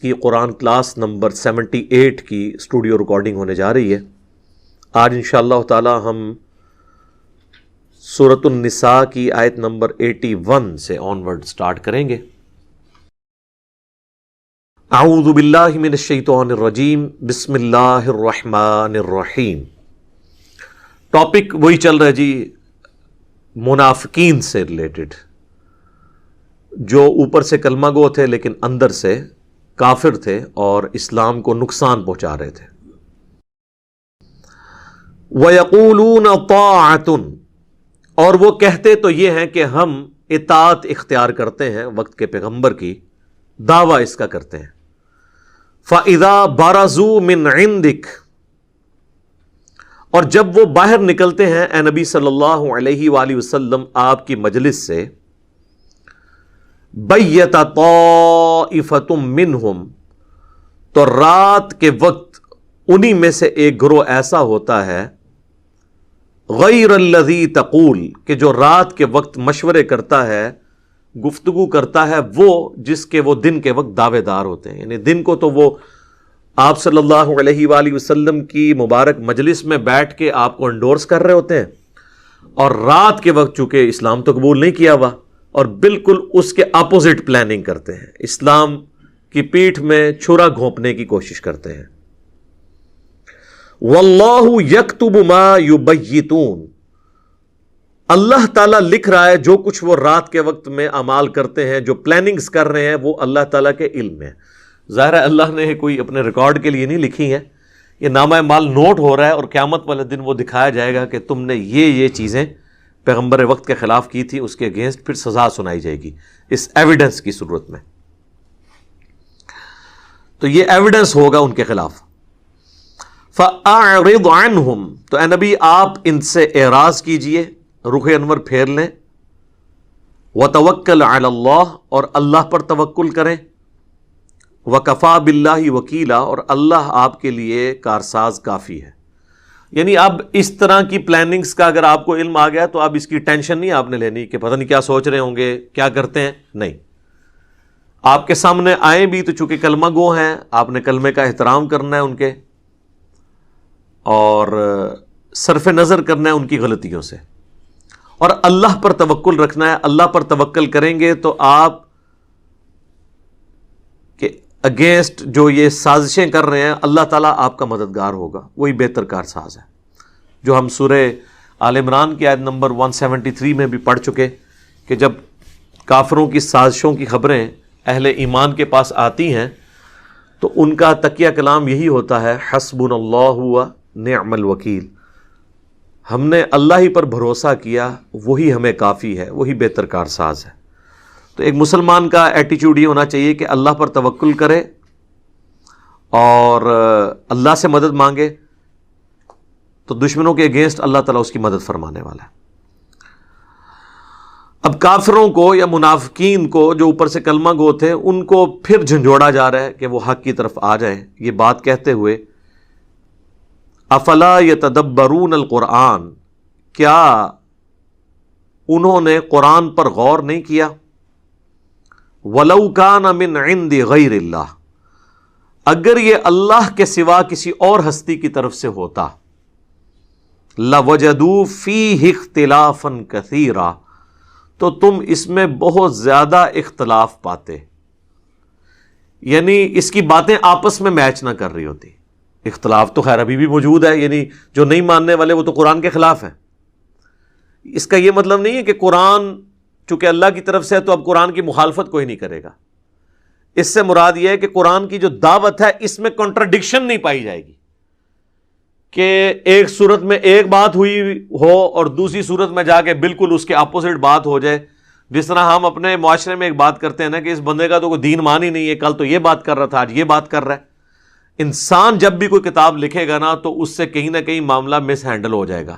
کی قرآن class number 78 کی studio recording ہونے جا رہی ہے۔ آج انشاءاللہ تعالی ہم سورۃ النساء کی آیت نمبر 81 سے آنورڈ سٹارٹ کریں گے۔ اعوذ باللہ من الشیطان الرجیم، بسم اللہ الرحمن الرحیم۔ ٹاپک وہی چل رہا ہے جی، منافقین سے ریلیٹڈ، جو اوپر سے کلمہ گو تھے لیکن اندر سے کافر تھے اور اسلام کو نقصان پہنچا رہے تھے۔ وَيَقُولُونَ طَاعَةٌ، اور وہ کہتے تو یہ ہیں کہ ہم اطاعت اختیار کرتے ہیں وقت کے پیغمبر کی، دعویٰ اس کا کرتے ہیں۔ فَإِذَا بَرَزُوا مِنْ عِنْدِكَ، اور جب وہ باہر نکلتے ہیں اے نبی صلی اللہ علیہ وآلہ وسلم آپ کی مجلس سے، بَيَّتَ طَائِفَةٌ مِّنْهُمْ، تو رات کے وقت انہی میں سے ایک گروہ ایسا ہوتا ہے، غیر الذی تقول، کہ جو رات کے وقت مشورے کرتا ہے، گفتگو کرتا ہے وہ جس کے وہ دن کے وقت دعوے دار ہوتے ہیں۔ یعنی دن کو تو وہ آپ صلی اللہ علیہ وآلہ وسلم کی مبارک مجلس میں بیٹھ کے آپ کو انڈورس کر رہے ہوتے ہیں، اور رات کے وقت چونکہ اسلام تو قبول نہیں کیا ہوا اور بالکل اس کے اپوزٹ پلاننگ کرتے ہیں، اسلام کی پیٹھ میں چھرا گھونپنے کی کوشش کرتے ہیں۔ واللہ یکتب ما یبیتون، اللہ تعالیٰ لکھ رہا ہے جو کچھ وہ رات کے وقت میں اعمال کرتے ہیں، جو پلاننگز کر رہے ہیں، وہ اللہ تعالیٰ کے علم میں۔ ظاہر ہے اللہ نے کوئی اپنے ریکارڈ کے لیے نہیں لکھی ہے، یہ نامہ مال نوٹ ہو رہا ہے اور قیامت والے دن وہ دکھایا جائے گا کہ تم نے یہ چیزیں پیغمبر وقت کے خلاف کی تھی، اس کے اگینسٹ پھر سزا سنائی جائے گی اس ایویڈنس کی صورت میں۔ تو یہ ایویڈنس ہوگا ان کے خلاف۔ فَأَعْرِضْ عَنْهُمْ، تو اے نبی آپ ان سے اعراض کیجئے، رخ انور پھیر لیں۔ وَتَوَكَّلْ عَلَى اللَّهِ، اور اللہ پر توکل کریں۔ وَكَفَى بِاللَّهِ وَكِيلًا، اور اللہ آپ کے لیے کارساز کافی ہے۔ یعنی اب اس طرح کی پلاننگز کا اگر آپ کو علم آ گیا تو اب اس کی ٹینشن نہیں آپ نے لینی کہ پتہ نہیں کیا سوچ رہے ہوں گے، کیا کرتے ہیں، نہیں۔ آپ کے سامنے آئیں بھی تو چونکہ کلمہ گو ہیں، آپ نے کلمے کا احترام کرنا ہے ان کے، اور صرف نظر کرنا ہے ان کی غلطیوں سے، اور اللہ پر توکل رکھنا ہے۔ اللہ پر توکل کریں گے تو آپ کے اگینسٹ جو یہ سازشیں کر رہے ہیں، اللہ تعالیٰ آپ کا مددگار ہوگا، وہی بہتر کارساز ہے، جو ہم سورہ آل عمران کی آیت نمبر 173 میں بھی پڑھ چکے کہ جب کافروں کی سازشوں کی خبریں اہل ایمان کے پاس آتی ہیں تو ان کا تکیہ کلام یہی ہوتا ہے، حسبنا اللہ و نعم الوکیل، ہم نے اللہ ہی پر بھروسہ کیا، وہی ہمیں کافی ہے، وہی بہتر کارساز ہے۔ تو ایک مسلمان کا ایٹیچیوڈ یہ ہونا چاہیے کہ اللہ پر توکل کرے اور اللہ سے مدد مانگے، تو دشمنوں کے اگینسٹ اللہ تعالیٰ اس کی مدد فرمانے والا ہے۔ اب کافروں کو یا منافقین کو جو اوپر سے کلمہ گو تھے، ان کو پھر جھنجھوڑا جا رہا ہے کہ وہ حق کی طرف آ جائیں، یہ بات کہتے ہوئے افلا یتدبرون القرآن، کیا انہوں نے قرآن پر غور نہیں کیا؟ وَلَوْ كَانَ مِنْ عِنْدِ غَيْرِ اللَّهِ، اگر یہ اللہ کے سوا کسی اور ہستی کی طرف سے ہوتا، لَوَجَدُوا فِيهِ اخْتِلَافًا كَثِيرًا، تو تم اس میں بہت زیادہ اختلاف پاتے، یعنی اس کی باتیں آپس میں میچ نہ کر رہی ہوتی۔ اختلاف تو خیر ابھی بھی موجود ہے، یعنی جو نہیں ماننے والے وہ تو قرآن کے خلاف ہیں۔ اس کا یہ مطلب نہیں ہے کہ قرآن چونکہ اللہ کی طرف سے ہے تو اب قرآن کی مخالفت کوئی نہیں کرے گا۔ اس سے مراد یہ ہے کہ قرآن کی جو دعوت ہے اس میں کنٹراڈکشن نہیں پائی جائے گی کہ ایک صورت میں ایک بات ہوئی ہو اور دوسری صورت میں جا کے بالکل اس کے اپوزٹ بات ہو جائے۔ جس طرح ہم اپنے معاشرے میں ایک بات کرتے ہیں نا کہ اس بندے کا تو کوئی دین مان ہی نہیں ہے، کل تو یہ بات کر رہا تھا، آج یہ بات کر رہا ہے۔ انسان جب بھی کوئی کتاب لکھے گا نا تو اس سے کہیں نہ کہیں معاملہ مس ہینڈل ہو جائے گا،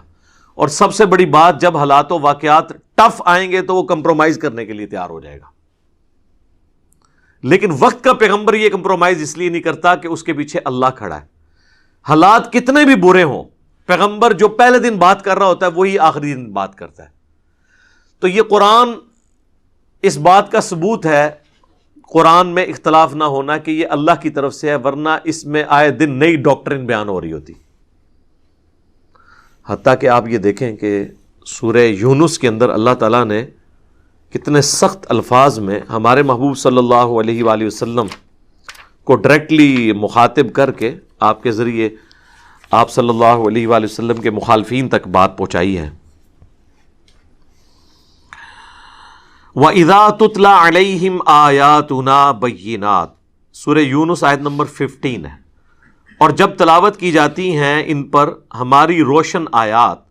اور سب سے بڑی بات جب حالات و واقعات ٹف آئیں گے تو وہ کمپرومائز کرنے کے لیے تیار ہو جائے گا۔ لیکن وقت کا پیغمبر یہ کمپرومائز اس لیے نہیں کرتا کہ اس کے پیچھے اللہ کھڑا ہے۔ حالات کتنے بھی برے ہوں، پیغمبر جو پہلے دن بات کر رہا ہوتا ہے وہی آخری دن بات کرتا ہے۔ تو یہ قرآن اس بات کا ثبوت ہے قرآن میں اختلاف نہ ہونا کہ یہ اللہ کی طرف سے ہے، ورنہ اس میں آئے دن نئی ڈاکٹرن بیان ہو رہی ہوتی. حتیٰ کہ آپ یہ دیکھیں کہ سورہ یونس کے اندر اللہ تعالیٰ نے کتنے سخت الفاظ میں ہمارے محبوب صلی اللہ علیہ وآلہ وسلم کو ڈائریکٹلی مخاطب کر کے آپ کے ذریعے آپ صلی اللہ علیہ وآلہ وسلم کے مخالفین تک بات پہنچائی ہے. وَإِذَا تُتْلَى عَلَيْهِمْ آيَاتُنَا بَيِّنَاتٍ سورہ یونس آیت نمبر 15 ہے. اور جب تلاوت کی جاتی ہیں ان پر ہماری روشن آیات،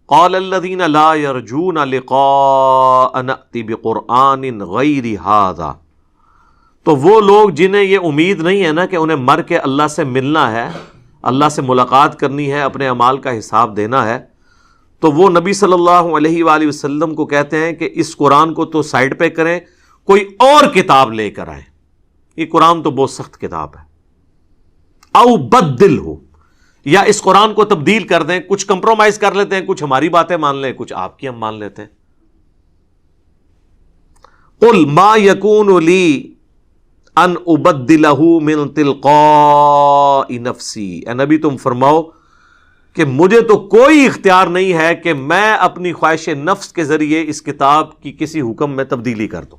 قَالَ الَّذِينَ لَا يَرْجُونَ لِقَاءَ نَأْتِ بِقُرْآنٍ غَيْرِ هَذَا، تو وہ لوگ جنہیں یہ امید نہیں ہے نا کہ انہیں مر کے اللہ سے ملنا ہے، اللہ سے ملاقات کرنی ہے، اپنے اعمال کا حساب دینا ہے، تو وہ نبی صلی اللہ علیہ وآلہ وسلم کو کہتے ہیں کہ اس قرآن کو تو سائڈ پہ کریں، کوئی اور کتاب لے کر آئیں. یہ قرآن تو بہت سخت کتاب ہے. او بدل ہو، یا اس قرآن کو تبدیل کر دیں، کچھ کمپرومائز کر لیتے ہیں، کچھ ہماری باتیں مان لیں، کچھ آپ کی ہم مان لیتے ہیں. قل ما یکون لی ان ابدلہ من تلقاء نفسی، اے نبی تم فرماؤ کہ مجھے تو کوئی اختیار نہیں ہے کہ میں اپنی خواہش نفس کے ذریعے اس کتاب کی کسی حکم میں تبدیلی کر دوں.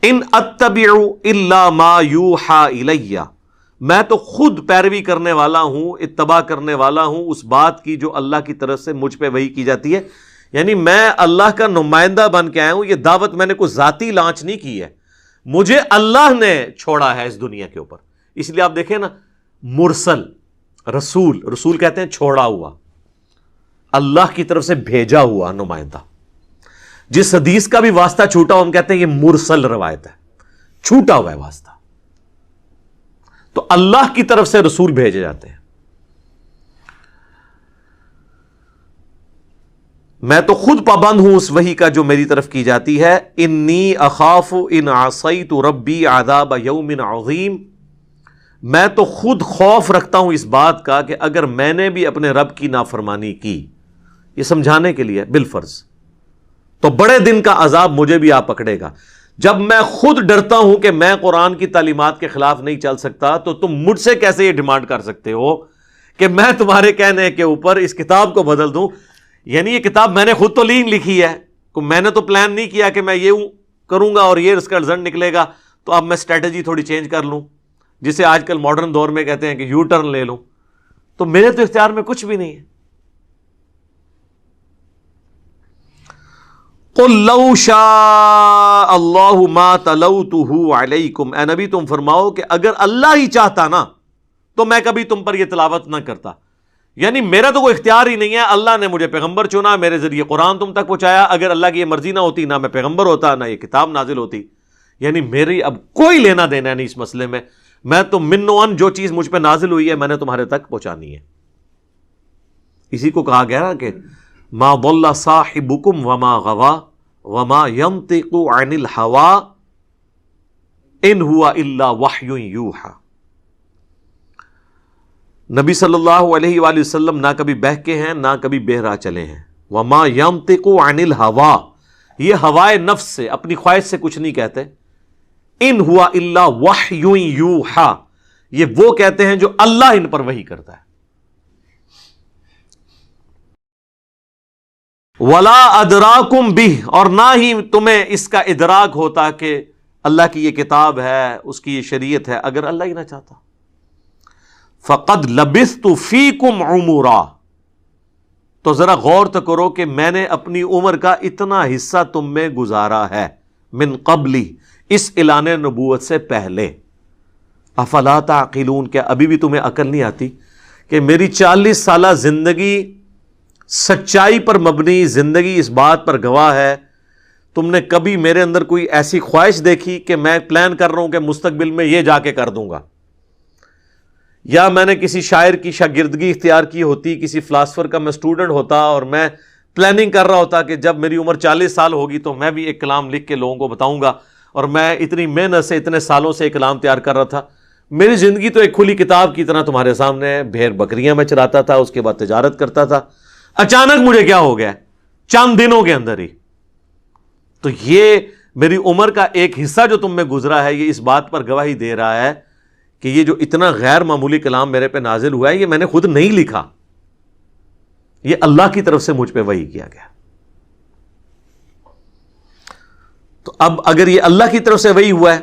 ان اتبع الا ما یوحى الی، میں تو خود پیروی کرنے والا ہوں، اتباع کرنے والا ہوں اس بات کی جو اللہ کی طرف سے مجھ پہ وحی کی جاتی ہے. یعنی میں اللہ کا نمائندہ بن کے آیا ہوں. یہ دعوت میں نے کوئی ذاتی لانچ نہیں کی ہے، مجھے اللہ نے چھوڑا ہے اس دنیا کے اوپر. اس لیے آپ دیکھیں نا، مرسل رسول کہتے ہیں چھوڑا ہوا، اللہ کی طرف سے بھیجا ہوا نمائندہ. جس حدیث کا بھی واسطہ چھوٹا ہو ہم کہتے ہیں یہ مرسل روایت ہے، چھوٹا ہوا ہے واسطہ. تو اللہ کی طرف سے رسول بھیجے جاتے ہیں. میں تو خود پابند ہوں اس وحی کا جو میری طرف کی جاتی ہے. انی اخاف ان عصیت ربی عذاب یوم عظیم، میں تو خود خوف رکھتا ہوں اس بات کا کہ اگر میں نے بھی اپنے رب کی نافرمانی کی، یہ سمجھانے کے لیے بالفرض، تو بڑے دن کا عذاب مجھے بھی آ پکڑے گا. جب میں خود ڈرتا ہوں کہ میں قرآن کی تعلیمات کے خلاف نہیں چل سکتا، تو تم مجھ سے کیسے یہ ڈیمانڈ کر سکتے ہو کہ میں تمہارے کہنے کے اوپر اس کتاب کو بدل دوں؟ یعنی یہ کتاب میں نے خود تو لکھی ہے، میں نے تو پلان نہیں کیا کہ میں یہ کروں گا اور یہ اس کا رزلٹ نکلے گا، تو اب میں اسٹریٹجی تھوڑی چینج کر لوں، جسے آج کل ماڈرن دور میں کہتے ہیں کہ یو ٹرن لے لوں. تو میرے تو اختیار میں کچھ بھی نہیں ہے. قل لو شاء اللہ ما تلوتہ علیکم، اے نبی تم فرماؤ کہ اگر اللہ ہی چاہتا نا تو میں کبھی تم پر یہ تلاوت نہ کرتا. یعنی میرا تو کوئی اختیار ہی نہیں ہے، اللہ نے مجھے پیغمبر چنا، میرے ذریعے قرآن تم تک پہنچایا. اگر اللہ کی یہ مرضی نہ ہوتی، نہ میں پیغمبر ہوتا، نہ یہ کتاب نازل ہوتی. یعنی میری اب کوئی لینا دینا نہیں اس مسئلے میں. میں تو من و ان جو چیز مجھ پہ نازل ہوئی ہے میں نے تمہارے تک پہنچانی ہے. اسی کو کہا گیا کہ ما ضل صاحبکم وما غوا وما ينطق عن الهوى ان هو الا وحی یوحى. نبی صلی اللہ علیہ وآلہ وسلم نہ کبھی بہکے ہیں نہ کبھی بہرا چلے ہیں. وما ينطق عن الهوى، یہ ہوائے نفس سے، اپنی خواہش سے کچھ نہیں کہتے. ان ہوا الا وحی یوحا، یہ وہ کہتے ہیں جو اللہ ان پر وحی کرتا ہے. ولا ادراکم بہ، اور نہ ہی تمہیں اس کا ادراک ہوتا کہ اللہ کی یہ کتاب ہے، اس کی یہ شریعت ہے، اگر اللہ ہی نہ چاہتا. فقد لبثت فیکم عمرا، تو ذرا غور تو کرو کہ میں نے اپنی عمر کا اتنا حصہ تم میں گزارا ہے. من قبلی، اس اعلان نبوت سے پہلے. افلا تعقلون، کیا ابھی بھی تمہیں عقل نہیں آتی کہ میری 40 سالہ زندگی سچائی پر مبنی زندگی اس بات پر گواہ ہے. تم نے کبھی میرے اندر کوئی ایسی خواہش دیکھی کہ میں پلان کر رہا ہوں کہ مستقبل میں یہ جا کے کر دوں گا، یا میں نے کسی شاعر کی شاگردگی اختیار کی ہوتی، کسی فلاسفر کا میں اسٹوڈنٹ ہوتا اور میں پلاننگ کر رہا ہوتا کہ جب میری عمر 40 سال ہوگی تو میں بھی ایک کلام لکھ کے لوگوں کو بتاؤں گا، اور میں اتنی محنت سے اتنے سالوں سے ایک کلام تیار کر رہا تھا. میری زندگی تو ایک کھلی کتاب کی طرح تمہارے سامنے ہے. بھیڑ بکریاں میں چراتا تھا، اس کے بعد تجارت کرتا تھا. اچانک مجھے کیا ہو گیا چند دنوں کے اندر ہی. تو یہ میری عمر کا ایک حصہ جو تم میں گزرا ہے یہ اس بات پر گواہی دے رہا ہے کہ یہ جو اتنا غیر معمولی کلام میرے پہ نازل ہوا ہے یہ میں نے خود نہیں لکھا، یہ اللہ کی طرف سے مجھ پہ وحی کیا گیا۔ تو اب اگر یہ اللہ کی طرف سے وحی ہوا ہے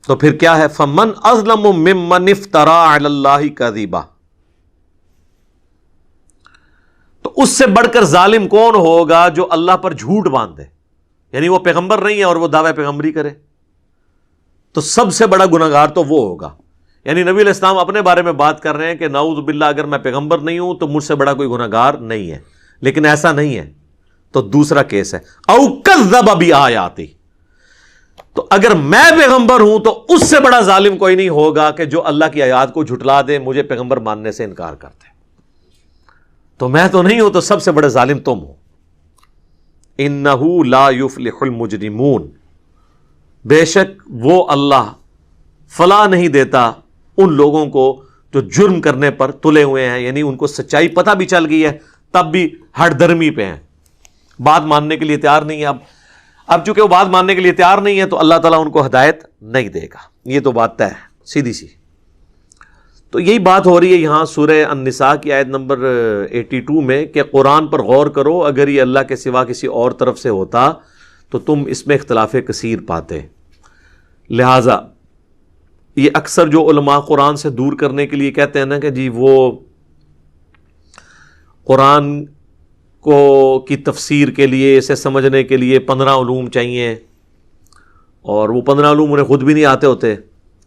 تو پھر کیا ہے؟ فَمَنْ أَظْلَمُ مِمَّنِ افْتَرَىٰ عَلَى اللَّهِ كَذِبًا، تو اس سے بڑھ کر ظالم کون ہوگا جو اللہ پر جھوٹ باندھے، یعنی وہ پیغمبر نہیں ہے اور وہ دعوی پیغمبری کرے، تو سب سے بڑا گناہگار تو وہ ہوگا۔ یعنی نبی علیہ السلام اپنے بارے میں بات کر رہے ہیں کہ نعوذ باللہ اگر میں پیغمبر نہیں ہوں تو مجھ سے بڑا کوئی گناہگار نہیں ہے، لیکن ایسا نہیں ہے۔ تو دوسرا کیس ہے او کذب بآیاتی، تو اگر میں پیغمبر ہوں تو اس سے بڑا ظالم کوئی نہیں ہوگا کہ جو اللہ کی آیات کو جھٹلا دے، مجھے پیغمبر ماننے سے انکار کرتے۔ تو میں تو نہیں ہوں تو سب سے بڑے ظالم تم ہو۔ انہ لا یفلح المجرمون، بے شک وہ اللہ فلاح نہیں دیتا ان لوگوں کو جو جرم کرنے پر تلے ہوئے ہیں، یعنی ان کو سچائی پتہ بھی چل گئی ہے تب بھی ہٹ درمی پہ ہیں، بات ماننے کے لیے تیار نہیں ہے۔ اب چونکہ وہ بات ماننے کے لیے تیار نہیں ہے تو اللہ تعالیٰ ان کو ہدایت نہیں دے گا، یہ تو بات طے ہے سیدھی سی۔ تو یہی بات ہو رہی ہے یہاں سورہ النساء کی آیت نمبر 82 میں کہ قرآن پر غور کرو، اگر یہ اللہ کے سوا کسی اور طرف سے ہوتا تو تم اس میں اختلاف کثیر پاتے۔ لہٰذا یہ اکثر جو علماء قرآن سے دور کرنے کے لیے کہتے ہیں نا کہ جی وہ قرآن کو کی تفسیر کے لیے، اسے سمجھنے کے لیے 15 علوم چاہیے، اور وہ 15 علوم انہیں خود بھی نہیں آتے ہوتے،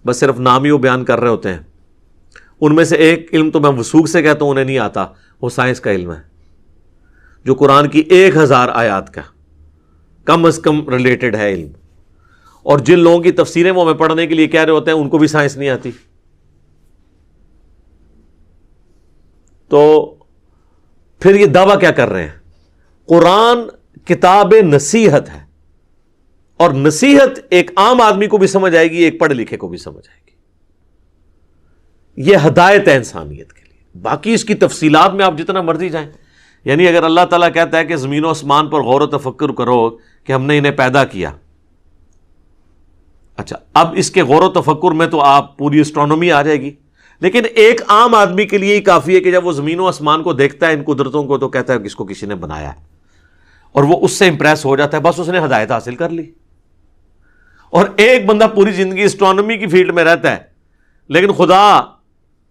بس صرف نام ہی وہ بیان کر رہے ہوتے ہیں۔ ان میں سے ایک علم تو میں وثوق سے کہتا ہوں انہیں نہیں آتا، وہ سائنس کا علم ہے، جو قرآن کی 1000 آیات کا کم از کم ریلیٹڈ ہے علم، اور جن لوگوں کی تفسیریں وہ ہمیں پڑھنے کے لیے کہہ رہے ہوتے ہیں ان کو بھی سائنس نہیں آتی۔ تو پھر یہ دعویٰ کیا کر رہے ہیں؟ قرآن کتاب نصیحت ہے، اور نصیحت ایک عام آدمی کو بھی سمجھ آئے گی، ایک پڑھے لکھے کو بھی سمجھ آئے گی۔ یہ ہدایت ہے انسانیت کے لیے، باقی اس کی تفصیلات میں آپ جتنا مرضی جائیں۔ یعنی اگر اللہ تعالیٰ کہتا ہے کہ زمین و آسمان پر غور و تفکر کرو کہ ہم نے انہیں پیدا کیا، اچھا اب اس کے غور و تفکر میں تو آپ پوری اسٹرونومی آ جائے گی، لیکن ایک عام آدمی کے لیے ہی کافی ہے کہ جب وہ زمین و آسمان کو دیکھتا ہے، ان قدرتوں کو، تو کہتا ہے کہ اس کو کسی نے بنایا ہے، اور وہ اس سے امپریس ہو جاتا ہے، بس اس نے ہدایت حاصل کر لی۔ اور ایک بندہ پوری زندگی اسٹرونومی کی فیلڈ میں رہتا ہے لیکن خدا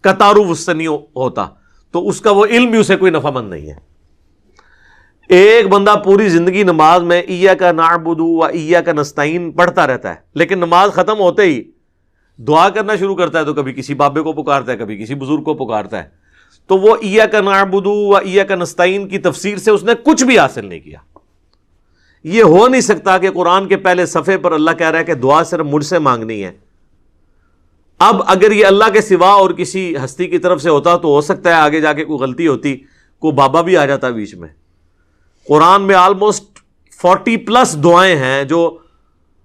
کا تعارف اس سے نہیں ہوتا، تو اس کا وہ علم بھی اسے کوئی نفع مند نہیں ہے۔ ایک بندہ پوری زندگی نماز میں ایاک نعبد و ایاک نستعین پڑھتا رہتا ہے، لیکن نماز ختم ہوتے ہی دعا کرنا شروع کرتا ہے، تو کبھی کسی بابے کو پکارتا ہے، کبھی کسی بزرگ کو پکارتا ہے، تو وہ ایاک نعبد و ایاک نستعین کی تفسیر سے اس نے کچھ بھی حاصل نہیں کیا۔ یہ ہو نہیں سکتا کہ قرآن کے پہلے صفحے پر اللہ کہہ رہا ہے کہ دعا صرف مجھ سے مانگنی ہے۔ اب اگر یہ اللہ کے سوا اور کسی ہستی کی طرف سے ہوتا تو ہو سکتا ہے آگے جا کے کوئی غلطی ہوتی، کوئی بابا بھی آ جاتا بیچ میں۔ قرآن میں آلموسٹ 40+ دعائیں ہیں جو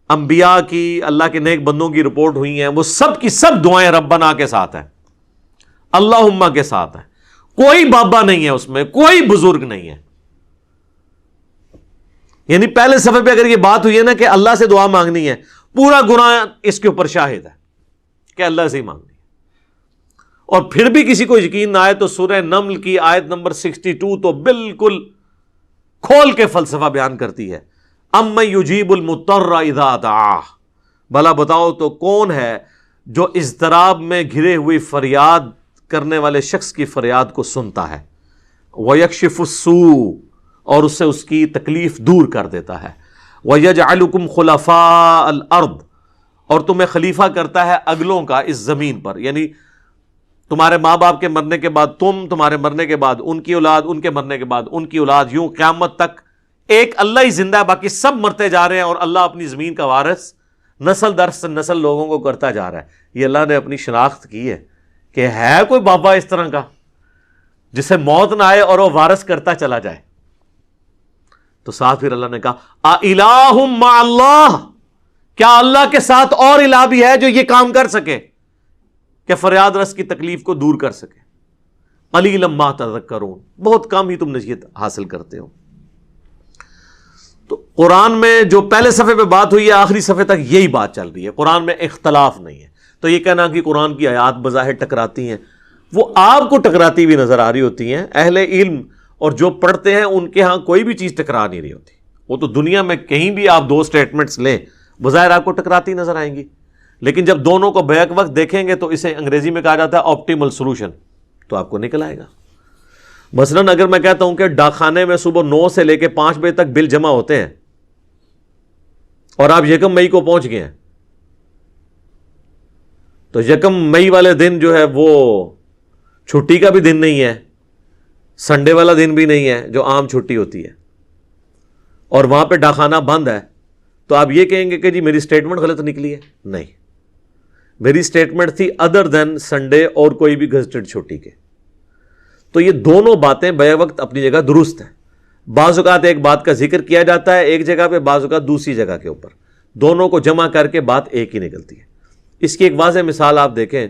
انبیاء کی، اللہ کے نیک بندوں کی رپورٹ ہوئی ہیں، وہ سب کی سب دعائیں ربنا کے ساتھ ہیں، اللہم کے ساتھ ہیں، کوئی بابا نہیں ہے اس میں، کوئی بزرگ نہیں ہے۔ یعنی پہلے صفحے پہ اگر یہ بات ہوئی ہے نا کہ اللہ سے دعا مانگنی ہے، پورا قرآن اس کے اوپر شاہد ہے کہ اللہ سے ہی مانگنی ہے۔ اور پھر بھی کسی کو یقین نہ آئے تو سورہ نمل کی آیت نمبر 62 تو بالکل کھول کے فلسفہ بیان کرتی ہے، امن یجیب المضطر اذا دعاہ، بھلا بتاؤ تو کون ہے جو اضطراب میں گھرے ہوئی فریاد کرنے والے شخص کی فریاد کو سنتا ہے، وَيَكْشِفُ السُّوءَ، اور اس سے اس کی تکلیف دور کر دیتا ہے، وَيَجْعَلُكُمْ خُلَفَاءَ الْأَرْضِ، اور تمہیں خلیفہ کرتا ہے اگلوں کا اس زمین پر، یعنی تمہارے ماں باپ کے مرنے کے بعد تم، تمہارے مرنے کے بعد ان کی اولاد، ان کے مرنے کے بعد ان کی اولاد، یوں قیامت تک ایک اللہ ہی زندہ ہے، باقی سب مرتے جا رہے ہیں، اور اللہ اپنی زمین کا وارث نسل در نسل لوگوں کو کرتا جا رہا ہے۔ یہ اللہ نے اپنی شناخت کی ہے کہ ہے کوئی بابا اس طرح کا جسے موت نہ آئے اور وہ وارث کرتا چلا جائے۔ تو ساتھ پھر اللہ نے کہا اِلَٰهٌ مَّعَ اللَّهِ، کیا اللہ کے ساتھ اور الہ بھی ہے جو یہ کام کر سکے کہ فریاد رس کی تکلیف کو دور کر سکے؟ قلیلا ما تذکرون، بہت کم ہی تم نصیحت حاصل کرتے ہو۔ تو قرآن میں جو پہلے صفحے پہ بات ہوئی ہے آخری صفحے تک یہی بات چل رہی ہے، قرآن میں اختلاف نہیں ہے۔ تو یہ کہنا کہ قرآن کی آیات بظاہر ٹکراتی ہیں، وہ آپ کو ٹکراتی ہوئی نظر آ رہی ہوتی ہیں، اہل علم اور جو پڑھتے ہیں ان کے ہاں کوئی بھی چیز ٹکرا نہیں رہی ہوتی۔ وہ تو دنیا میں کہیں بھی آپ دو سٹیٹمنٹس لیں بظاہر آپ کو ٹکراتی نظر آئیں گی، لیکن جب دونوں کو بیک وقت دیکھیں گے تو اسے انگریزی میں کہا جاتا ہے آپٹیمل سولوشن، تو آپ کو نکل آئے گا۔ مثلاً اگر میں کہتا ہوں کہ ڈاک خانے میں صبح 9 سے لے کے 5 بجے تک بل جمع ہوتے ہیں اور آپ 1 مئی کو پہنچ گئے ہیں، تو 1 مئی والے دن جو ہے وہ چھٹی کا بھی دن نہیں ہے، سنڈے والا دن بھی نہیں ہے جو عام چھٹی ہوتی ہے، اور وہاں پہ ڈاکخانہ بند ہے، تو آپ یہ کہیں گے کہ جی میری سٹیٹمنٹ غلط نکلی ہے؟ نہیں، میری سٹیٹمنٹ تھی ادر دین سنڈے اور کوئی بھی گزٹڈ چھٹی کے۔ تو یہ دونوں باتیں بے وقت اپنی جگہ درست ہیں۔ بعض اوقات ایک بات کا ذکر کیا جاتا ہے ایک جگہ پہ، بعض اوقات دوسری جگہ کے اوپر، دونوں کو جمع کر کے بات ایک ہی نکلتی ہے۔ اس کی ایک واضح مثال آپ دیکھیں،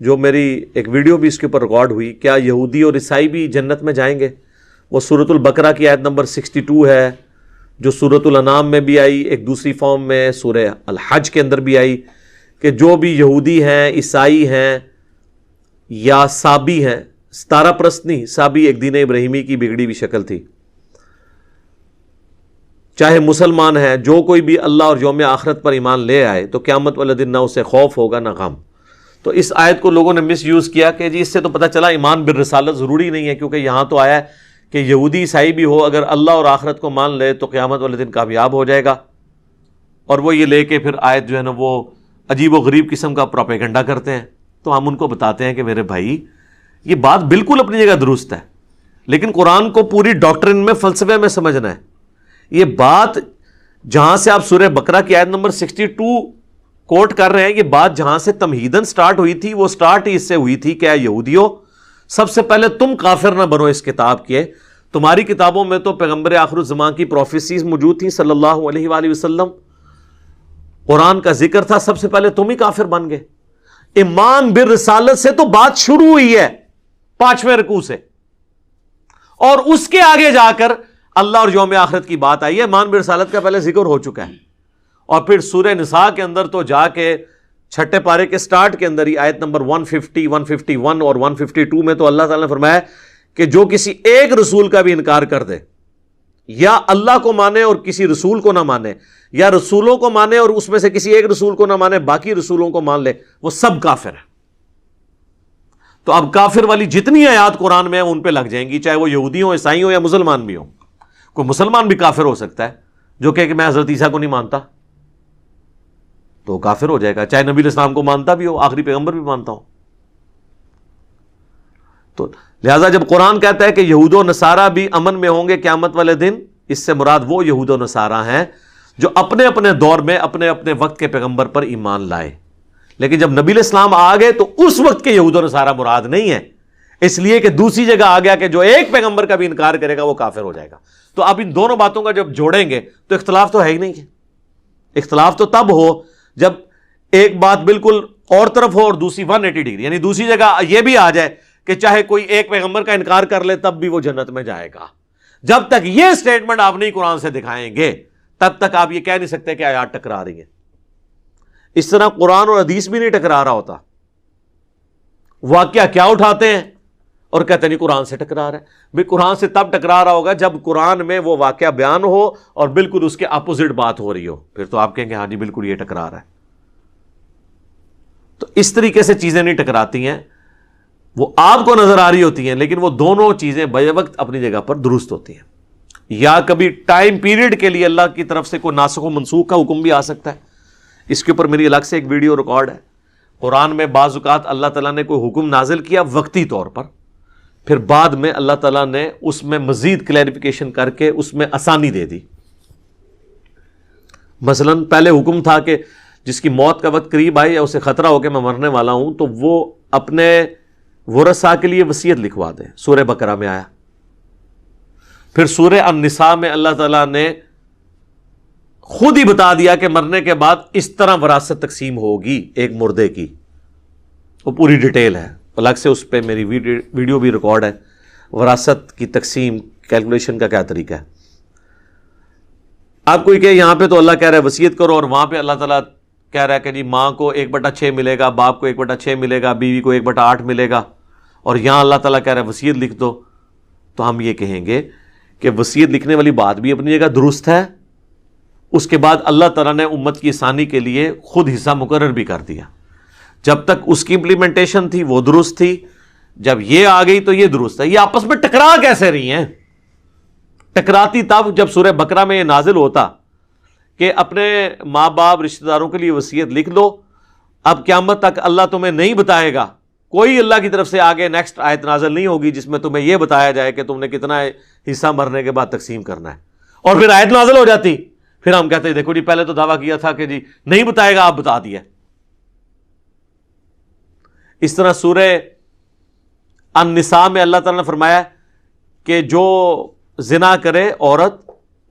جو میری ایک ویڈیو بھی اس کے اوپر ریکارڈ ہوئی، کیا یہودی اور عیسائی بھی جنت میں جائیں گے؟ وہ سورۃ البقرہ کی آیت نمبر 62 ہے، جو سورۃ الانعام میں بھی آئی، ایک دوسری فارم میں سورہ الحج کے اندر بھی آئی، کہ جو بھی یہودی ہیں، عیسائی ہیں یا سابی ہیں، ستارہ پرست نہیں، سابی ایک دین ابراہیمی کی بگڑی ہوئی شکل تھی، چاہے مسلمان ہے، جو کوئی بھی اللہ اور یوم آخرت پر ایمان لے آئے تو قیامت والے دن نہ اسے خوف ہوگا نہ غم۔ تو اس آیت کو لوگوں نے مس یوز کیا کہ جی اس سے تو پتہ چلا ایمان بالرسالت ضروری نہیں ہے، کیونکہ یہاں تو آیا ہے کہ یہودی عیسائی بھی ہو اگر اللہ اور آخرت کو مان لے تو قیامت والے دن کامیاب ہو جائے گا، اور وہ یہ لے کے پھر آیت جو ہے نا وہ عجیب و غریب قسم کا پروپیگنڈا کرتے ہیں۔ تو ہم ان کو بتاتے ہیں کہ میرے بھائی یہ بات بالکل اپنی جگہ درست ہے، لیکن قرآن کو پوری ڈاکٹرن میں، فلسفے میں سمجھنا ہے۔ یہ بات جہاں سے آپ سورہ بقرہ کی آیت نمبر 62 کوٹ کر رہے ہیں، یہ بات جہاں سے تمہیدن سٹارٹ ہوئی تھی، وہ سٹارٹ ہی اس سے ہوئی تھی کہ اے یہودیو، سب سے پہلے تم کافر نہ بنو اس کتاب کے، تمہاری کتابوں میں تو پیغمبر آخر الزمان کی پروفیسیز موجود تھیں صلی اللہ علیہ وآلہ وسلم، قرآن کا ذکر تھا، سب سے پہلے تم ہی کافر بن گئے۔ ایمان بالرسالت سے تو بات شروع ہوئی ہے 5ویں رکوع سے، اور اس کے آگے جا کر اللہ اور یوم آخرت کی بات آئی ہے۔ ایمان بالرسالت کا پہلے ذکر ہو چکا ہے، اور پھر سورہ نساء کے اندر تو جا کے 6 پارے کے سٹارٹ کے اندر ہی آیت نمبر 150، 151 اور 152 میں تو اللہ تعالیٰ نے فرمایا کہ جو کسی ایک رسول کا بھی انکار کر دے، یا اللہ کو مانے اور کسی رسول کو نہ مانے، یا رسولوں کو مانے اور اس میں سے کسی ایک رسول کو نہ مانے باقی رسولوں کو مان لے، وہ سب کافر ہے۔ تو اب کافر والی جتنی آیات قرآن میں ہیں ان پہ لگ جائیں گی، چاہے وہ یہودی ہوں، عیسائی ہوں یا مسلمان بھی ہوں۔ کوئی مسلمان بھی کافر ہو سکتا ہے جو کہ میں حضرت عیسیٰ کو نہیں مانتا، تو وہ کافر ہو جائے گا، چاہے نبی علیہ السلام کو مانتا بھی ہو، آخری پیغمبر بھی مانتا ہو۔ تو لہٰذا جب قرآن کہتا ہے کہ یہود و نصارہ بھی امن میں ہوں گے قیامت والے دن، اس سے مراد وہ یہود و نصارہ ہیں جو اپنے اپنے دور میں اپنے اپنے وقت کے پیغمبر پر ایمان لائے، لیکن جب نبی علیہ السلام آ گئے تو اس وقت کے یہود و نصارہ مراد نہیں ہے، اس لیے کہ دوسری جگہ آ گیا کہ جو ایک پیغمبر کا بھی انکار کرے گا وہ کافر ہو جائے گا۔ تو اب ان دونوں باتوں کا جب جوڑیں گے تو اختلاف تو ہے ہی نہیں ہے۔ اختلاف تو تب ہو جب ایک بات بالکل اور طرف ہو اور دوسری 180 ڈگری، یعنی دوسری جگہ یہ بھی آ جائے کہ چاہے کوئی ایک پیغمبر کا انکار کر لے تب بھی وہ جنت میں جائے گا۔ جب تک یہ سٹیٹمنٹ آپ نہیں قرآن سے دکھائیں گے تب تک آپ یہ کہہ نہیں سکتے کہ آیات ٹکرا رہی ہیں۔ اس طرح قرآن اور حدیث بھی نہیں ٹکرا رہا ہوتا، واقعہ کیا اٹھاتے ہیں اور کہتے نہیں قرآن سے ٹکرا رہا ہے۔ بھئی قرآن سے تب ٹکرا رہا ہوگا جب قرآن میں وہ واقعہ بیان ہو اور بالکل اس کے اپوزٹ بات ہو رہی ہو، پھر تو آپ کہیں گے ہاں جی بالکل یہ ٹکرا رہا ہے۔ تو اس طریقے سے چیزیں نہیں ٹکراتی ہیں، وہ آپ کو نظر آ رہی ہوتی ہیں لیکن وہ دونوں چیزیں بے وقت اپنی جگہ پر درست ہوتی ہیں۔ یا کبھی ٹائم پیریڈ کے لیے اللہ کی طرف سے کوئی ناسخ و منسوخ کا حکم بھی آ سکتا ہے، اس کے اوپر میری الگ سے ایک ویڈیو ریکارڈ ہے۔ قرآن میں بعض اوقات اللہ تعالیٰ نے کوئی حکم نازل کیا وقتی طور پر، پھر بعد میں اللہ تعالیٰ نے اس میں مزید کلیریفیکیشن کر کے اس میں آسانی دے دی۔ مثلا پہلے حکم تھا کہ جس کی موت کا وقت قریب آئی یا اسے خطرہ ہو کہ میں مرنے والا ہوں تو وہ اپنے ورثاء کے لیے وصیت لکھوا دے، سورہ بقرہ میں آیا۔ پھر سورہ النساء میں اللہ تعالیٰ نے خود ہی بتا دیا کہ مرنے کے بعد اس طرح وراثت تقسیم ہوگی ایک مردے کی، وہ پوری ڈیٹیل ہے، الگ سے اس پہ میری ویڈیو بھی ریکارڈ ہے، وراثت کی تقسیم کیلکولیشن کا کیا طریقہ ہے۔ آپ کوئی کہ یہاں پہ تو اللہ کہہ رہا ہے وصیت کرو اور وہاں پہ اللہ تعالیٰ کہہ رہا ہے کہ جی ماں کو 1/6 ملے گا، باپ کو 1/6 ملے گا، بیوی کو 1/8 ملے گا، اور یہاں اللہ تعالیٰ کہہ رہا ہے وصیت لکھ دو، تو ہم یہ کہیں گے کہ وصیت لکھنے والی بات بھی اپنی جگہ درست ہے، اس کے بعد اللہ تعالیٰ نے امت کی آسانی کے لیے خود حصہ مقرر بھی کر دیا. جب تک اس کی امپلیمنٹیشن تھی وہ درست تھی، جب یہ آ گئی تو یہ درست ہے. یہ آپس میں ٹکرا کیسے رہی ہیں؟ ٹکراتی تب جب سورہ بقرہ میں یہ نازل ہوتا کہ اپنے ماں باپ رشتہ داروں کے لیے وصیت لکھ لو، اب قیامت تک اللہ تمہیں نہیں بتائے گا، کوئی اللہ کی طرف سے آگے نیکسٹ آیت نازل نہیں ہوگی جس میں تمہیں یہ بتایا جائے کہ تم نے کتنا حصہ مرنے کے بعد تقسیم کرنا ہے. اور پھر آیت نازل ہو جاتی، پھر ہم کہتے ہیں دیکھو جی پہلے تو دعویٰ کیا تھا کہ جی نہیں بتائے گا، آپ بتا دیا. اس طرح سورہ النساء میں اللہ تعالیٰ نے فرمایا کہ جو زنا کرے عورت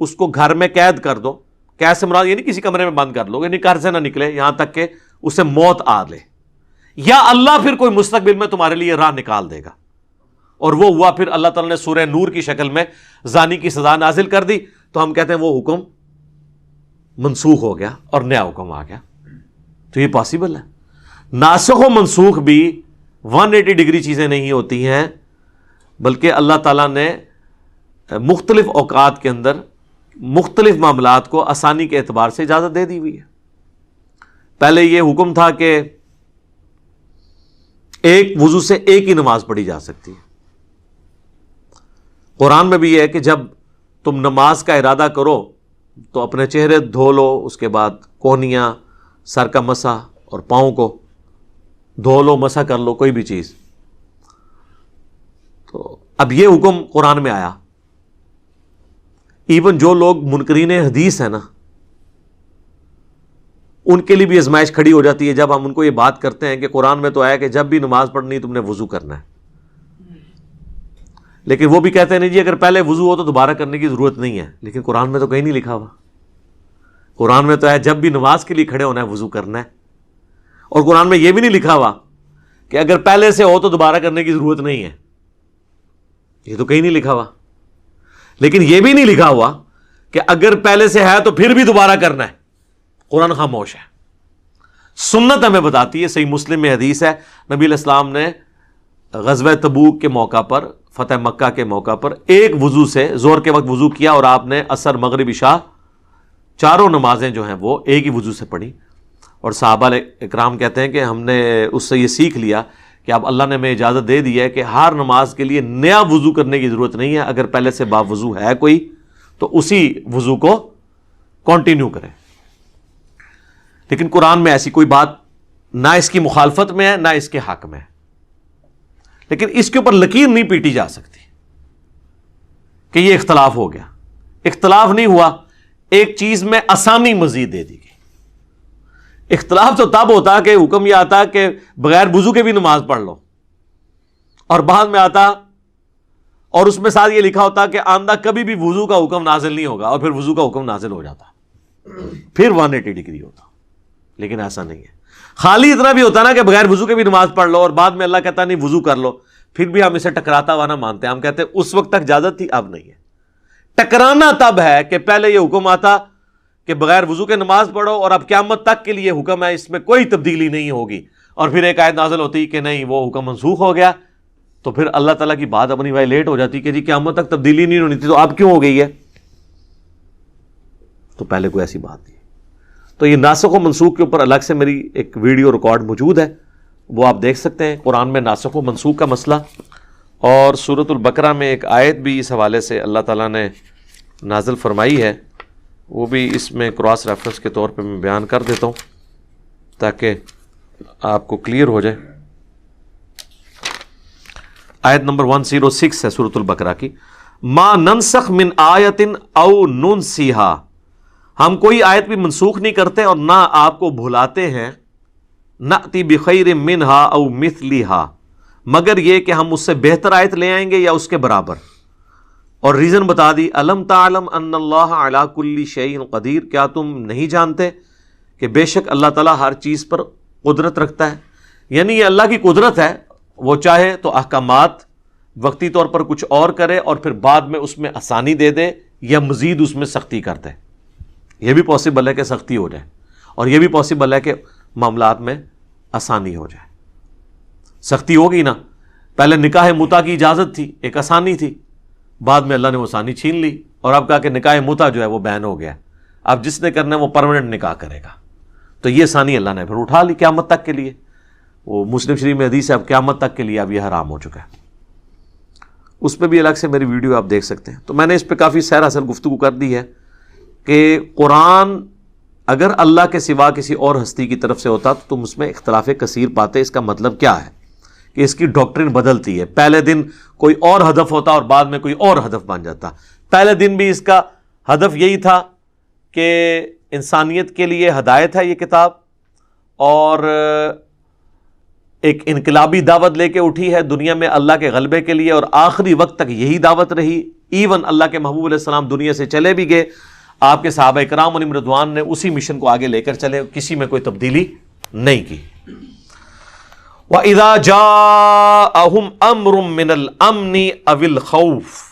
اس کو گھر میں قید کر دو. قید سے مراد یعنی کسی کمرے میں بند کر لو، یعنی گھر سے نہ نکلے یہاں تک کہ اسے موت آ لے، یا اللہ پھر کوئی مستقبل میں تمہارے لیے راہ نکال دے گا. اور وہ ہوا، پھر اللہ تعالیٰ نے سورہ نور کی شکل میں زانی کی سزا نازل کر دی. تو ہم کہتے ہیں وہ حکم منسوخ ہو گیا اور نیا حکم آ گیا. تو یہ پاسبل ہے. ناسخ و منسوخ بھی 180 ڈگری چیزیں نہیں ہوتی ہیں، بلکہ اللہ تعالیٰ نے مختلف اوقات کے اندر مختلف معاملات کو آسانی کے اعتبار سے اجازت دے دی ہوئی ہے. پہلے یہ حکم تھا کہ ایک وضو سے ایک ہی نماز پڑھی جا سکتی ہے. قرآن میں بھی یہ ہے کہ جب تم نماز کا ارادہ کرو تو اپنے چہرے دھو لو، اس کے بعد کونیاں، سر کا مسح اور پاؤں کو دھو لو، مسح کر لو، کوئی بھی چیز. تو اب یہ حکم قرآن میں آیا. ایون جو لوگ منکرین حدیث ہیں نا، ان کے لیے بھی آزمائش کھڑی ہو جاتی ہے جب ہم ان کو یہ بات کرتے ہیں کہ قرآن میں تو آیا کہ جب بھی نماز پڑھنی تم نے وضو کرنا ہے، لیکن وہ بھی کہتے ہیں نہیں جی اگر پہلے وضو ہو تو دوبارہ کرنے کی ضرورت نہیں ہے. لیکن قرآن میں تو کہیں نہیں لکھا ہوا. قرآن میں تو ہے جب بھی نماز کے لیے کھڑے ہونا ہے وضو کرنا ہے. اور قرآن میں یہ بھی نہیں لکھا ہوا کہ اگر پہلے سے ہو تو دوبارہ کرنے کی ضرورت نہیں ہے. یہ تو کہیں نہیں لکھا ہوا. لیکن یہ بھی نہیں لکھا ہوا کہ اگر پہلے سے ہے تو پھر بھی دوبارہ کرنا ہے. قرآن خاموش ہے. سنت ہمیں بتاتی ہے، صحیح مسلم میں حدیث ہے، نبی علیہ السلام نے غزوہ تبوک کے موقع پر، فتح مکہ کے موقع پر ایک وضو سے ظہر کے وقت وضو کیا اور آپ نے عصر مغرب عشاء چاروں نمازیں جو ہیں وہ ایک ہی وضو سے پڑھی. اور صحابہ اکرام کہتے ہیں کہ ہم نے اس سے یہ سیکھ لیا کہ اب اللہ نے ہمیں اجازت دے دی ہے کہ ہر نماز کے لیے نیا وضو کرنے کی ضرورت نہیں ہے. اگر پہلے سے با وضو ہے کوئی تو اسی وضو کو کنٹینیو کریں. لیکن قرآن میں ایسی کوئی بات نہ اس کی مخالفت میں ہے نہ اس کے حق میں ہے. لیکن اس کے اوپر لکیر نہیں پیٹی جا سکتی کہ یہ اختلاف ہو گیا. اختلاف نہیں ہوا، ایک چیز میں آسانی مزید دے دی گئی. اختلاف تو تب ہوتا کہ حکم یہ آتا کہ بغیر وضو کے بھی نماز پڑھ لو، اور بعد میں آتا اور اس میں ساتھ یہ لکھا ہوتا کہ آئندہ کبھی بھی وضو کا حکم نازل نہیں ہوگا، اور پھر وضو کا حکم نازل ہو جاتا، پھر 180 ڈگری ہوتا. لیکن ایسا نہیں ہے. خالی اتنا بھی ہوتا نا کہ بغیر وضو کے بھی نماز پڑھ لو اور بعد میں اللہ کہتا نہیں وضو کر لو، پھر بھی ہم اسے ٹکراتا ہوا نہ مانتے ہیں. ہم کہتے ہیں اس وقت تک اجازت تھی، اب نہیں ہے. ٹکرانا تب ہے کہ پہلے یہ حکم آتا کہ بغیر وضو کے نماز پڑھو اور اب قیامت تک کے لیے حکم ہے، اس میں کوئی تبدیلی نہیں ہوگی. اور پھر ایک آیت نازل ہوتی کہ نہیں وہ حکم منسوخ ہو گیا، تو پھر اللہ تعالیٰ کی بات اپنی وائلیٹ ہو جاتی کہ جی قیامت تک تبدیلی نہیں ہونی تھی تو اب کیوں ہو گئی ہے؟ تو پہلے کوئی ایسی بات نہیں. تو یہ ناسخ و منسوخ کے اوپر الگ سے میری ایک ویڈیو ریکارڈ موجود ہے، وہ آپ دیکھ سکتے ہیں. قرآن میں ناسخ و منسوخ کا مسئلہ، اور سورۃ البقرہ میں ایک آیت بھی اس حوالے سے اللہ تعالیٰ نے نازل فرمائی ہے، وہ بھی اس میں کراس ریفرنس کے طور پہ میں بیان کر دیتا ہوں تاکہ آپ کو کلیئر ہو جائے. آیت نمبر 106 ہے سورۃ البقرہ کی. ما ننسخ من آیت او ننسیہا، ہم کوئی آیت بھی منسوخ نہیں کرتے اور نہ آپ کو بھلاتے ہیں. نأتی بخیر منہا او مثلہا، مگر یہ کہ ہم اس سے بہتر آیت لے آئیں گے یا اس کے برابر. اور ریزن بتا دی، الم تعلم ان اللہ علی کل شیء قدیر، کیا تم نہیں جانتے کہ بے شک اللہ تعالیٰ ہر چیز پر قدرت رکھتا ہے. یعنی یہ اللہ کی قدرت ہے، وہ چاہے تو احکامات وقتی طور پر کچھ اور کرے اور پھر بعد میں اس میں آسانی دے دے یا مزید اس میں سختی کر دے. یہ بھی پاسبل ہے کہ سختی ہو جائے، اور یہ بھی پاسبل ہے کہ معاملات میں آسانی ہو جائے۔ سختی ہوگی نا، پہلے نکاح متع کی اجازت تھی، ایک آسانی تھی، بعد میں اللہ نے وہ آسانی چھین لی، اور اب کہا کہ نکاح متع جو ہے وہ بین ہو گیا، اب جس نے کرنا ہے وہ پرماننٹ نکاح کرے گا۔ تو یہ آسانی اللہ نے پھر اٹھا لی قیامت تک کے لیے، وہ مسلم شریف میں حدیث ہے، اب قیامت تک کے لیے اب یہ حرام ہو چکا ہے۔ اس پہ بھی الگ سے میری ویڈیو آپ دیکھ سکتے ہیں۔ تو میں نے اس پہ کافی سیر اصل گفتگو کر دی ہے کہ قرآن اگر اللہ کے سوا کسی اور ہستی کی طرف سے ہوتا تو تم اس میں اختلاف کثیر پاتے۔ اس کا مطلب کیا ہے کہ اس کی ڈاکٹرن بدلتی ہے، پہلے دن کوئی اور ہدف ہوتا اور بعد میں کوئی اور ہدف بن جاتا۔ پہلے دن بھی اس کا ہدف یہی تھا کہ انسانیت کے لیے ہدایت ہے یہ کتاب، اور ایک انقلابی دعوت لے کے اٹھی ہے دنیا میں اللہ کے غلبے کے لیے، اور آخری وقت تک یہی دعوت رہی۔ ایون اللہ کے محبوب علیہ السلام دنیا سے چلے بھی گئے، آپ کے صحابہ کرام علیہم رضوان نے اسی مشن کو آگے لے کر چلے، کسی میں کوئی تبدیلی نہیں کی۔ وَإِذَا جَاءَهُمْ أَمْرٌ مِّنَ الْأَمْنِ أَوِ الْخَوْفِ،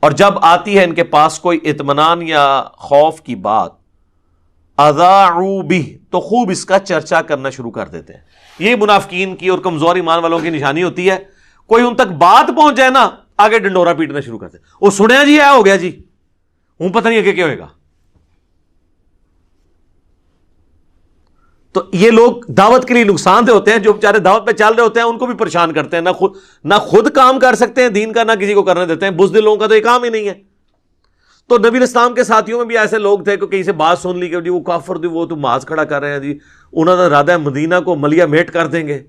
اور جب آتی ہے ان کے پاس کوئی اطمینان یا خوف کی بات، اذاعوا بہ، تو خوب اس کا چرچا کرنا شروع کر دیتے ہیں۔ یہ منافقین کی اور کمزور ایمان والوں کی نشانی ہوتی ہے، کوئی ان تک بات پہنچ جائے نا، آگے ڈنڈورا پیٹنا شروع کرتے ہیں۔ وہ سنیا جی ہے، ہو گیا جی، ہوں پتہ نہیں کیا ہوئے گا۔ تو یہ لوگ دعوت کے لیے نقصان دہ ہوتے ہیں، جو بیچارے دعوت پہ چل رہے ہوتے ہیں ان کو بھی پریشان کرتے ہیں، نہ خود کام کر سکتے ہیں دین کا، نہ کسی کو کرنے دیتے ہیں۔ بزدل لوگوں کا تو یہ کام ہی نہیں ہے۔ تو نبی الاسلام کے ساتھیوں میں بھی ایسے لوگ تھے کہ کہیں سے بات سن لی کہ جی وہ کافر تھی، وہ تو ماز کھڑا کر رہے ہیں جی، انہوں نے ارادہ ہے مدینہ کو ملیہ میٹ کر دیں گے۔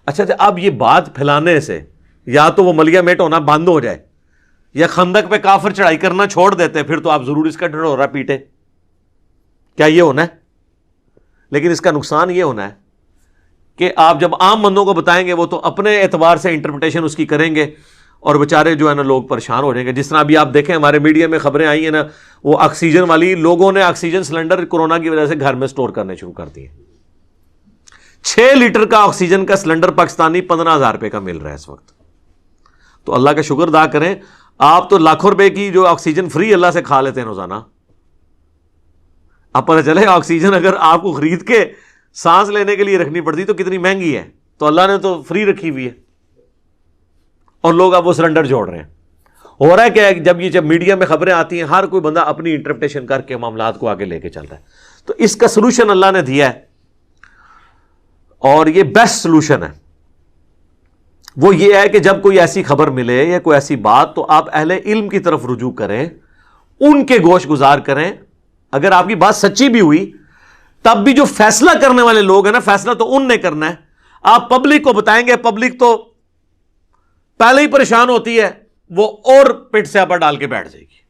اچھا اب یہ بات پھیلانے سے یا تو وہ ملیہ میٹ ہونا بند ہو جائے، یا خندق پہ کافر چڑھائی کرنا چھوڑ دیتے، پھر تو آپ ضرور اس کا ڈھنڈورا پیٹے۔ کیا یہ ہونا ہے؟ لیکن اس کا نقصان یہ ہونا ہے کہ آپ جب عام بندوں کو بتائیں گے وہ تو اپنے اعتبار سے انٹرپریٹیشن اس کی کریں گے، اور بیچارے جو ہے نا لوگ پریشان ہو جائیں گے۔ جس طرح ابھی آپ دیکھیں ہمارے میڈیا میں خبریں آئی ہیں نا، وہ آکسیجن والی، لوگوں نے آکسیجن سلنڈر کورونا کی وجہ سے گھر میں سٹور کرنے شروع کر دیے۔ 6 لیٹر کا آکسیجن کا سلنڈر پاکستانی 15,000 روپے کا مل رہا ہے اس وقت۔ تو اللہ کا شکر ادا کریں، آپ تو لاکھوں روپے کی جو آکسیجن فری اللہ سے کھا لیتے ہیں روزانہ۔ اب پتہ چلے آکسیجن اگر آپ کو خرید کے سانس لینے کے لیے رکھنی پڑتی تو کتنی مہنگی ہے، تو اللہ نے تو فری رکھی ہوئی ہے، اور لوگ اب وہ سلنڈر جوڑ رہے ہیں۔ ہو رہا ہے کہ جب میڈیا میں خبریں آتی ہیں، ہر کوئی بندہ اپنی انٹرپریٹیشن کر کے معاملات کو آگے لے کے چل رہا ہے۔ تو اس کا سلوشن اللہ نے دیا ہے، اور یہ بیسٹ سلوشن ہے۔ وہ یہ ہے کہ جب کوئی ایسی خبر ملے یا کوئی ایسی بات، تو آپ اہل علم کی طرف رجوع کریں، ان کے گوش گزار کریں۔ اگر آپ کی بات سچی بھی ہوئی، تب بھی جو فیصلہ کرنے والے لوگ ہیں نا، فیصلہ تو ان نے کرنا ہے۔ آپ پبلک کو بتائیں گے، پبلک تو پہلے ہی پریشان ہوتی ہے، وہ اور پٹ سے آپا ڈال کے بیٹھ جائے گی۔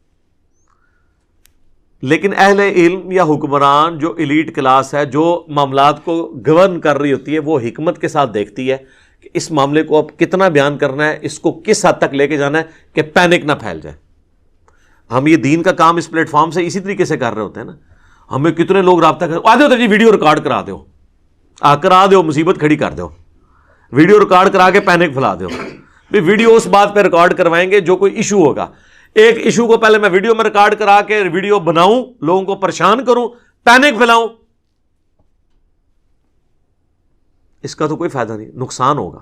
لیکن اہل علم یا حکمران، جو ایلیٹ کلاس ہے، جو معاملات کو گورن کر رہی ہوتی ہے، وہ حکمت کے ساتھ دیکھتی ہے کہ اس معاملے کو اب کتنا بیان کرنا ہے، اس کو کس حد تک لے کے جانا ہے کہ پینک نہ پھیل جائے۔ ہم یہ دین کا کام اس پلیٹ فارم سے اسی طریقے سے کر رہے ہوتے ہیں نا۔ ہمیں کتنے لوگ رابطہ کر آتے ہوتے جی ویڈیو ریکارڈ کرا دو، کرا دو، مصیبت کھڑی کر دو، ویڈیو ریکارڈ کرا کے پینک پھیلا دو۔ ویڈیو اس بات پہ ریکارڈ کروائیں گے جو کوئی ایشو ہوگا۔ ایک ایشو کو پہلے میں ویڈیو میں ریکارڈ کرا کے ویڈیو بناؤں، لوگوں کو پریشان کروں، پینک پھیلاؤں، اس کا تو کوئی فائدہ نہیں، نقصان ہوگا۔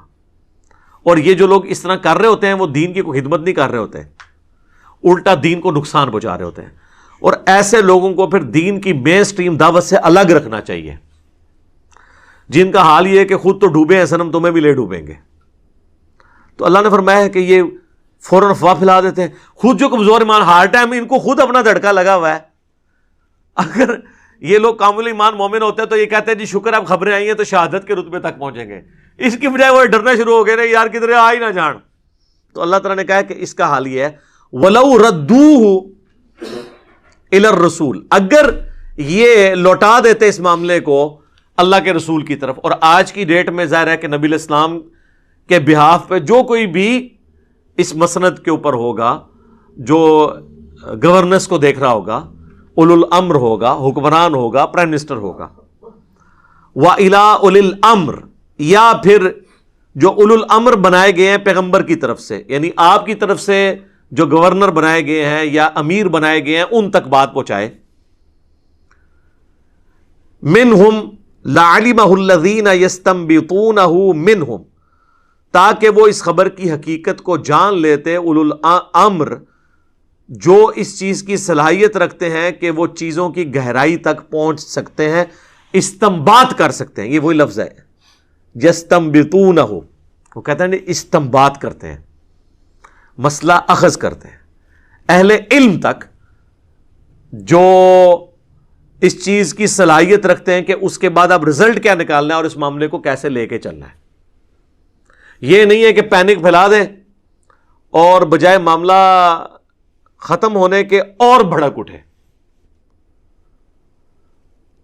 اور یہ جو لوگ اس طرح کر رہے ہوتے ہیں، وہ دین کی کوئی خدمت نہیں کر رہے ہوتے ہیں، الٹا دین کو نقصان پہنچا رہے ہوتے ہیں۔ اور ایسے لوگوں کو پھر دین کی مین سٹریم دعوت سے الگ رکھنا چاہیے، جن کا حال یہ ہے کہ خود تو ڈوبے ہیں صنم، تمہیں بھی لے ڈوبیں گے۔ تو اللہ نے فرمایا ہے کہ یہ فوراً افواہ پھیلا دیتے ہیں۔ خود جو کمزور ایمان، ہارٹ ہے، ان کو خود اپنا دھڑکا لگا ہوا ہے۔ اگر یہ لوگ کامل ایمان مومن ہوتے ہیں تو یہ کہتے ہیں جی شکر اب خبریں آئی ہیں تو شہادت کے رتبے تک پہنچیں گے۔ اس کی بجائے وہ ڈرنا شروع ہو گئے نا، یار کدھر آ ہی نہ جان۔ تو اللہ تعالیٰ نے کہا کہ اس کا حال یہ ہے، وَلَوْ رَدُّوهُ إِلَى الرَّسُولِ، اگر یہ لوٹا دیتے اس معاملے کو اللہ کے رسول کی طرف۔ اور آج کی ڈیٹ میں ظاہر ہے کہ نبی علیہ السلام کے بہاف پہ جو کوئی بھی اس مسند کے اوپر ہوگا، جو گورننس کو دیکھ رہا ہوگا، اولو الامر ہوگا، حکمران ہوگا، پرائم منسٹر ہوگا، وَإِلَىٰ أُولِي الْأَمْرِ، یا پھر جو اولو الامر بنائے گئے ہیں پیغمبر کی طرف سے، یعنی آپ کی طرف سے جو گورنر بنائے گئے ہیں یا امیر بنائے گئے ہیں ان تک بات پہنچائے. منہم لعلمہ الذین یستنبطونہ منہم، تاکہ وہ اس خبر کی حقیقت کو جان لیتے اولو الامر، جو اس چیز کی صلاحیت رکھتے ہیں کہ وہ چیزوں کی گہرائی تک پہنچ سکتے ہیں، استنباط کر سکتے ہیں. یہ وہی لفظ ہے یستنبطونہ، وہ کہتے ہیں استنباط کرتے ہیں، مسئلہ اخذ کرتے ہیں. اہل علم تک جو اس چیز کی صلاحیت رکھتے ہیں کہ اس کے بعد اب رزلٹ کیا نکالنا ہے اور اس معاملے کو کیسے لے کے چلنا ہے. یہ نہیں ہے کہ پینک پھیلا دیں اور بجائے معاملہ ختم ہونے کے اور بھڑک اٹھے.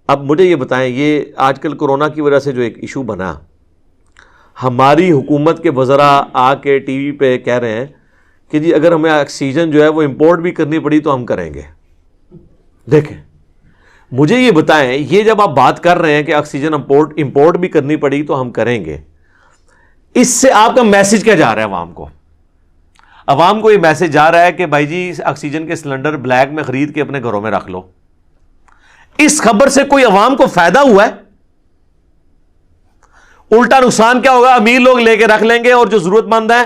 اب مجھے یہ بتائیں، یہ آج کل کورونا کی وجہ سے جو ایک ایشو بنا، ہماری حکومت کے وزراء آ کے ٹی وی پہ کہہ رہے ہیں کہ جی اگر ہمیں آکسیجن جو ہے وہ امپورٹ بھی کرنی پڑی تو ہم کریں گے. دیکھیں مجھے یہ بتائیں، یہ جب آپ بات کر رہے ہیں کہ آکسیجن امپورٹ بھی کرنی پڑی تو ہم کریں گے، اس سے آپ کا میسج کیا جا رہا ہے عوام کو؟ عوام کو یہ میسج جا رہا ہے کہ بھائی جی آکسیجن کے سلنڈر بلیک میں خرید کے اپنے گھروں میں رکھ لو. اس خبر سے کوئی عوام کو فائدہ ہوا ہے؟ الٹا نقصان کیا ہوگا؟ امیر لوگ لے کے رکھ لیں گے اور جو ضرورت مند ہیں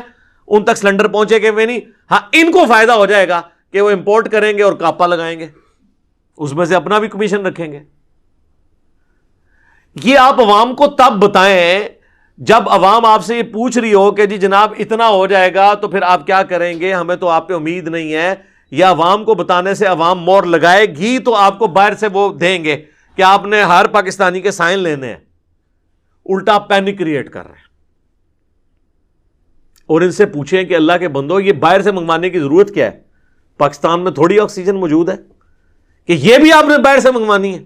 ان تک سلنڈر پہنچے گے نہیں. ہاں ان کو فائدہ ہو جائے گا کہ وہ امپورٹ کریں گے اور کاپا لگائیں گے، اس میں سے اپنا بھی کمیشن رکھیں گے. یہ آپ عوام کو تب بتائیں جب عوام آپ سے یہ پوچھ رہی ہو کہ جی جناب اتنا ہو جائے گا تو پھر آپ کیا کریں گے، ہمیں تو آپ پہ امید نہیں ہے. یا عوام کو بتانے سے عوام مور لگائے گی تو آپ کو باہر سے وہ دیں گے کہ آپ نے ہر پاکستانی کے سائن لینے ہیں. الٹا پینک کریٹ کر رہے ہیں. اور ان سے پوچھیں کہ اللہ کے بندو یہ باہر سے منگوانے کی ضرورت کیا ہے؟ پاکستان میں تھوڑی آکسیجن موجود ہے کہ یہ بھی آپ نے باہر سے منگوانی ہے؟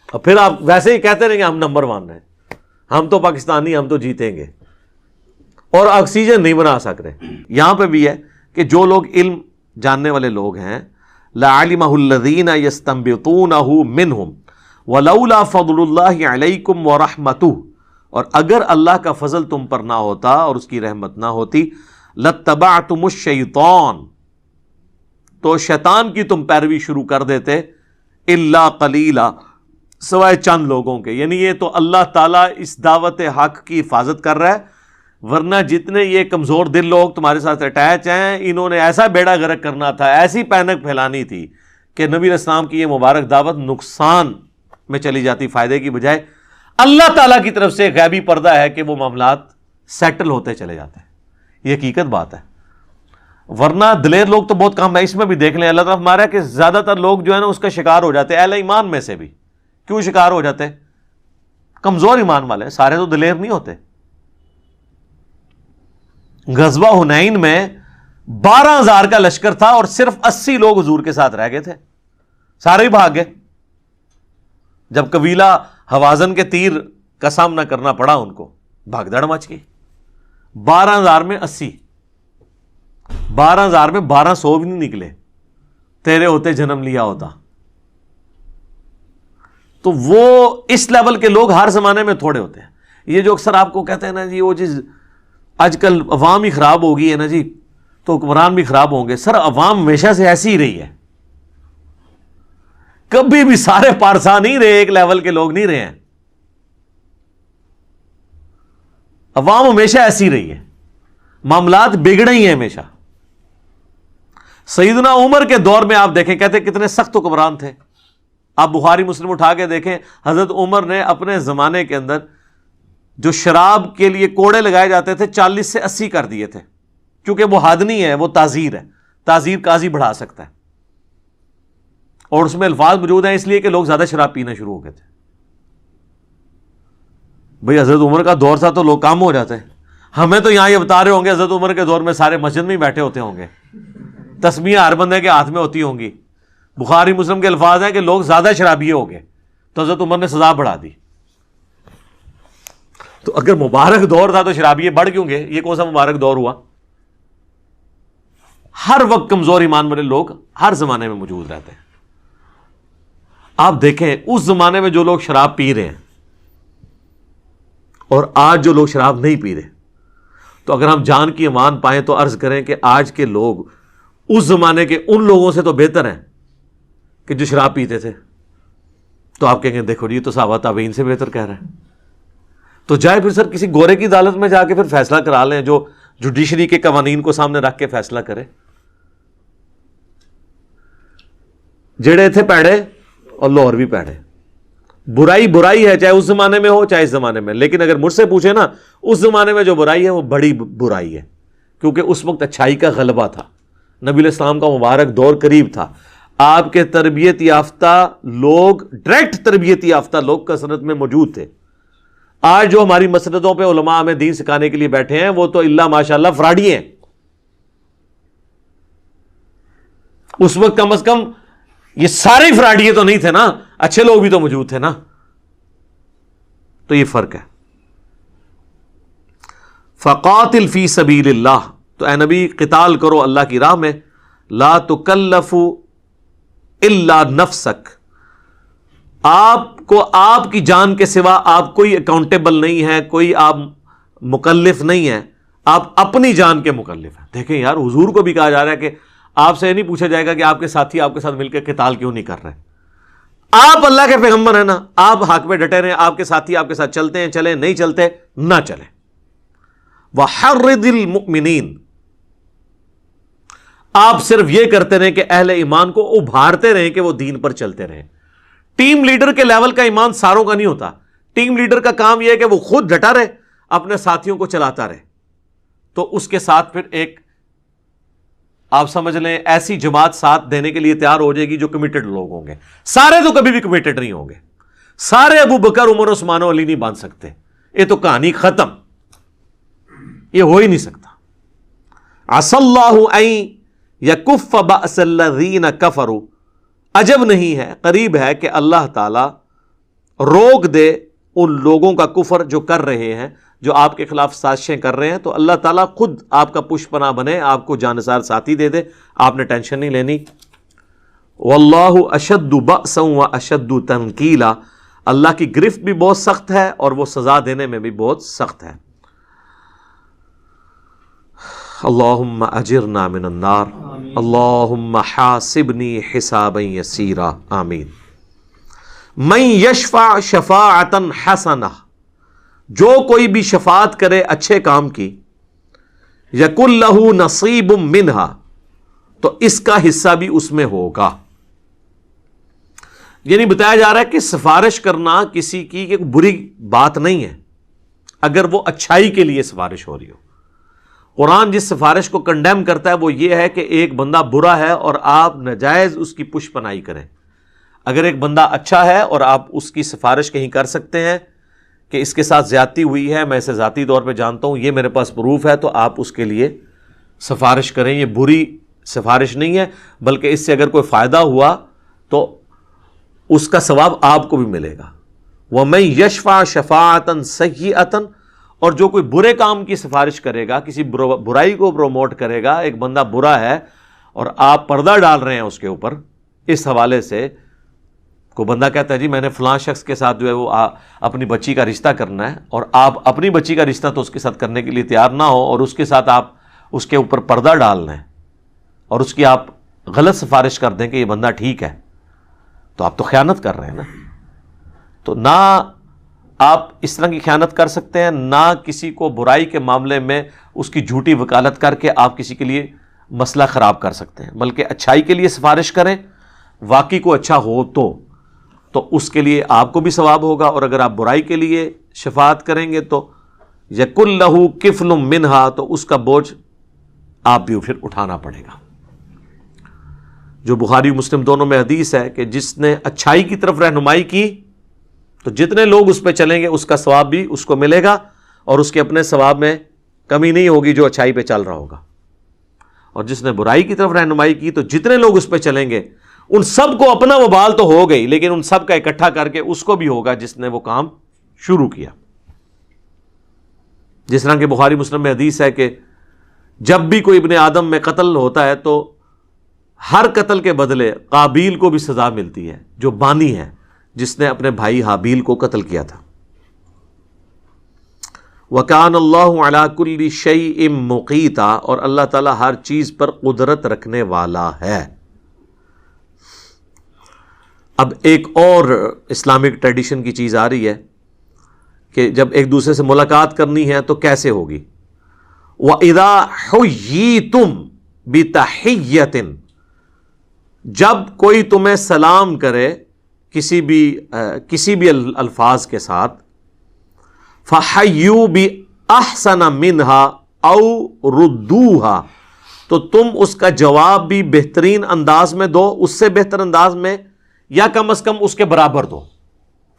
اور پھر آپ ویسے ہی کہتے رہیں کہ ہم نمبر 1 ہیں، ہم تو پاکستانی، ہم تو جیتیں گے، اور آکسیجن نہیں بنا سک رہے. یہاں پہ بھی ہے کہ جو لوگ علم جاننے والے لوگ ہیں، لعلمہ الذین یستنبطونہ منہم ولولا فضل اللہ علیکم ورحمتہ، اور اگر اللہ کا فضل تم پر نہ ہوتا اور اس کی رحمت نہ ہوتی، لاتبعتم الشیطان، تو شیطان کی تم پیروی شروع کر دیتے، الا قلیلا، سوائے چند لوگوں کے. یعنی یہ تو اللہ تعالیٰ اس دعوت حق کی حفاظت کر رہا ہے، ورنہ جتنے یہ کمزور دل لوگ تمہارے ساتھ اٹیچ ہیں، انہوں نے ایسا بیڑا غرق کرنا تھا، ایسی پینک پھیلانی تھی کہ نبی علیہ السلام کی یہ مبارک دعوت نقصان میں چلی جاتی فائدے کی بجائے. اللہ تعالیٰ کی طرف سے غیبی پردہ ہے کہ وہ معاملات سیٹل ہوتے چلے جاتے ہیں. یہ حقیقت بات ہے، ورنہ دلیر لوگ تو بہت کم ہے. اس میں بھی دیکھ لیں اللہ تعالیٰ ہمارا کہ زیادہ تر لوگ جو ہے نا اس کا شکار ہو جاتے ہیں. اہل ایمان میں سے بھی کیوں شکار ہو جاتے ہیں؟ کمزور ایمان والے، سارے تو دلیر نہیں ہوتے. غزوہ حنین میں 12,000 کا لشکر تھا اور صرف 80 لوگ حضور کے ساتھ رہ گئے تھے، سارے ہی بھاگ گئے. جب قبیلہ حوازن کے تیر کا سامنا کرنا پڑا ان کو، بھاگ دوڑ مچ گئی. 12,000 میں 80، 12,000 میں 1,200 بھی نہیں نکلے. تیرے ہوتے جنم لیا ہوتا. تو وہ اس لیول کے لوگ ہر زمانے میں تھوڑے ہوتے ہیں. یہ جو اکثر آپ کو کہتے ہیں نا جی وہ چیز آج کل عوام ہی خراب ہو گئی ہے نا جی تو حکمران بھی خراب ہوں گے. سر عوام ہمیشہ سے ایسی ہی رہی ہے، کبھی بھی سارے پارسا نہیں رہے، ایک لیول کے لوگ نہیں رہے ہیں. عوام ہمیشہ ایسی رہی ہے، معاملات بگڑے ہی ہیں ہمیشہ. سیدنا عمر کے دور میں آپ دیکھیں، کہتے کتنے سخت حکمران تھے. آپ بخاری مسلم اٹھا کے دیکھیں، حضرت عمر نے اپنے زمانے کے اندر جو شراب کے لیے کوڑے لگائے جاتے تھے 40 سے 80 کر دیے تھے، کیونکہ وہ حد نہیں ہے، وہ تعزیر ہے. تعزیر قاضی بڑھا سکتا ہے، اور اس میں الفاظ موجود ہیں اس لیے کہ لوگ زیادہ شراب پینا شروع ہو گئے تھے. بھئی حضرت عمر کا دور تھا تو لوگ کام ہو جاتے. ہمیں تو یہاں یہ بتا رہے ہوں گے حضرت عمر کے دور میں سارے مسجد میں ہی بیٹھے ہوتے ہوں گے، تسبیحیں ہر بندے کے ہاتھ میں ہوتی ہوں گی. بخاری مسلم کے الفاظ ہیں کہ لوگ زیادہ شرابی ہو گئے تو حضرت عمر نے سزا بڑھا دی. تو اگر مبارک دور تھا تو شرابی بڑھ کیوں گئے؟ یہ کون سا مبارک دور ہوا؟ ہر وقت کمزور ایمان والے لوگ ہر زمانے میں موجود رہتے ہیں. آپ دیکھیں اس زمانے میں جو لوگ شراب پی رہے ہیں اور آج جو لوگ شراب نہیں پی رہے، تو اگر ہم جان کی امان پائیں تو عرض کریں کہ آج کے لوگ اس زمانے کے ان لوگوں سے تو بہتر ہیں کہ جو شراب پیتے تھے. تو آپ کہیں گے دیکھو جی تو صحابہ تابعین سے بہتر کہہ رہے ہیں. تو جائے پھر سر کسی گورے کی عدالت میں جا کے پھر فیصلہ کرا لیں جو جوڈیشری کے قوانین کو سامنے رکھ کے فیصلہ کرے. جڑے تھے پیڑے اور لاہور بھی پیڑے. برائی برائی ہے چاہے اس زمانے میں ہو چاہے اس زمانے میں. لیکن اگر مجھ سے پوچھے نا اس زمانے میں جو برائی ہے وہ بڑی برائی ہے, کیونکہ اس وقت اچھائی کا غلبہ تھا. نبی علیہ السلام کا مبارک دور قریب تھا. آپ کے تربیت یافتہ لوگ, ڈائریکٹ تربیت یافتہ لوگ کثرت میں موجود تھے. آج جو ہماری مسجدوں پہ علماء ہمیں دین سکھانے کے لیے بیٹھے ہیں وہ تو اللہ ماشاءاللہ فراڈی ہیں. اس وقت کم از کم یہ سارے فراڈیے تو نہیں تھے نا, اچھے لوگ بھی تو موجود تھے نا. تو یہ فرق ہے. فقاتل فی سبیل اللہ, تو اے نبی قتال کرو اللہ کی راہ میں. لا تکلف الا نفسک, آپ کو آپ کی جان کے سوا آپ کوئی اکاؤنٹیبل نہیں ہے, کوئی آپ مکلف نہیں ہے, آپ اپنی جان کے مکلف ہیں. دیکھیں یار حضور کو بھی کہا جا رہا ہے کہ آپ سے نہیں پوچھا جائے گا کہ آپ کے ساتھی آپ کے ساتھ مل کے قتال کیوں نہیں کر رہے. آپ اللہ کے پیغمبر ہیں نا, آپ حق پہ ڈٹے رہے, آپ کے ساتھی آپ کے ساتھ چلتے ہیں چلیں, نہیں چلتے نہ چلیں. وحرض المؤمنین, آپ صرف یہ کرتے رہیں کہ اہل ایمان کو ابھارتے رہیں کہ وہ دین پر چلتے رہیں. ٹیم لیڈر کے لیول کا ایمان ساروں کا نہیں ہوتا. ٹیم لیڈر کا کام یہ ہے کہ وہ خود ڈٹا رہے, اپنے ساتھیوں کو چلاتا رہے. تو اس کے ساتھ پھر ایک آپ سمجھ لیں ایسی جماعت ساتھ دینے کے لیے تیار ہو جائے گی جو کمیٹڈ لوگ ہوں گے. سارے تو کبھی بھی کمیٹڈ نہیں ہوں گے. سارے ابو بکر عمر عثمان و علی نہیں باندھ سکتے. یہ تو کہانی ختم, یہ ہو ہی نہیں سکتا. عسى اللہ ان یکف بأس الذین کفروا, عجب نہیں ہے, قریب ہے کہ اللہ تعالی روک دے ان لوگوں کا کفر جو کر رہے ہیں, جو آپ کے خلاف سازشیں کر رہے ہیں. تو اللہ تعالیٰ خود آپ کا پشت پناہ بنے, آپ کو جانسار ساتھی دے دے, آپ نے ٹینشن نہیں لینی. واللہ اشد بأسا واشد تنکیلا, اللہ کی گرفت بھی بہت سخت ہے اور وہ سزا دینے میں بھی بہت سخت ہے. اللہم اجرنا من النار, اللہم حاسبنی حسابا یسیرا, آمین. من یشفع شفاعتا حسنہ, جو کوئی بھی شفاعت کرے اچھے کام کی, یکن لہ نصیب منہا, تو اس کا حصہ بھی اس میں ہوگا. یعنی بتایا جا رہا ہے کہ سفارش کرنا کسی کی ایک بری بات نہیں ہے اگر وہ اچھائی کے لیے سفارش ہو رہی ہو. قرآن جس سفارش کو کنڈیم کرتا ہے وہ یہ ہے کہ ایک بندہ برا ہے اور آپ ناجائز اس کی پش پناہی کریں. اگر ایک بندہ اچھا ہے اور آپ اس کی سفارش کہیں کر سکتے ہیں کہ اس کے ساتھ زیادتی ہوئی ہے, میں اسے ذاتی طور پہ جانتا ہوں, یہ میرے پاس پروف ہے, تو آپ اس کے لیے سفارش کریں. یہ بری سفارش نہیں ہے, بلکہ اس سے اگر کوئی فائدہ ہوا تو اس کا ثواب آپ کو بھی ملے گا. وَمَن يَشْفَعْ شَفَاعَةً سَيِّئَةً, اور جو کوئی برے کام کی سفارش کرے گا, کسی برائی کو پروموٹ کرے گا, ایک بندہ برا ہے اور آپ پردہ ڈال رہے ہیں اس کے اوپر, اس حوالے سے کوئی بندہ کہتا ہے جی میں نے فلاں شخص کے ساتھ جو ہے وہ اپنی بچی کا رشتہ کرنا ہے, اور آپ اپنی بچی کا رشتہ تو اس کے ساتھ کرنے کے لیے تیار نہ ہو, اور اس کے ساتھ آپ اس کے اوپر پردہ ڈال رہے ہیں اور اس کی آپ غلط سفارش کر دیں کہ یہ بندہ ٹھیک ہے, تو آپ تو خیانت کر رہے ہیں نا. تو نہ آپ اس طرح کی خیانت کر سکتے ہیں, نہ کسی کو برائی کے معاملے میں اس کی جھوٹی وکالت کر کے آپ کسی کے لیے مسئلہ خراب کر سکتے ہیں, بلکہ اچھائی کے لیے سفارش کریں. واقعی کو اچھا ہو تو اس کے لیے آپ کو بھی ثواب ہوگا, اور اگر آپ برائی کے لیے شفاعت کریں گے تو یکن لہ کفل منہا, تو اس کا بوجھ آپ بھی پھر اٹھانا پڑے گا. جو بخاری مسلم دونوں میں حدیث ہے کہ جس نے اچھائی کی طرف رہنمائی کی تو جتنے لوگ اس پہ چلیں گے اس کا ثواب بھی اس کو ملے گا, اور اس کے اپنے ثواب میں کمی نہیں ہوگی جو اچھائی پہ چل رہا ہوگا. اور جس نے برائی کی طرف رہنمائی کی تو جتنے لوگ اس پہ چلیں گے ان سب کو اپنا وبال تو ہو گئی, لیکن ان سب کا اکٹھا کر کے اس کو بھی ہوگا جس نے وہ کام شروع کیا. جس طرح کہ بخاری مسلم میں حدیث ہے کہ جب بھی کوئی ابن آدم میں قتل ہوتا ہے تو ہر قتل کے بدلے قابیل کو بھی سزا ملتی ہے جو بانی ہے, جس نے اپنے بھائی حابیل کو قتل کیا تھا. وَكَانَ اللَّهُ عَلَى كُلِّ شَيْءٍ مُقِيتًا، اور اللہ تعالیٰ ہر چیز پر قدرت رکھنے والا ہے۔ اب ایک اور اسلامک ٹریڈیشن کی چیز آ رہی ہے کہ جب ایک دوسرے سے ملاقات کرنی ہے تو کیسے ہوگی؟ وَإِذَا حُيِّيتُمْ بِتَحِيَّةٍ، جب کوئی تمہیں سلام کرے کسی بھی الفاظ کے ساتھ، فَحَيُّوا بِأَحْسَنَ مِنْهَا أَوْ رُدُّوهَا، تو تم اس کا جواب بھی بہترین انداز میں دو، اس سے بہتر انداز میں، یا کم از کم اس کے برابر دو۔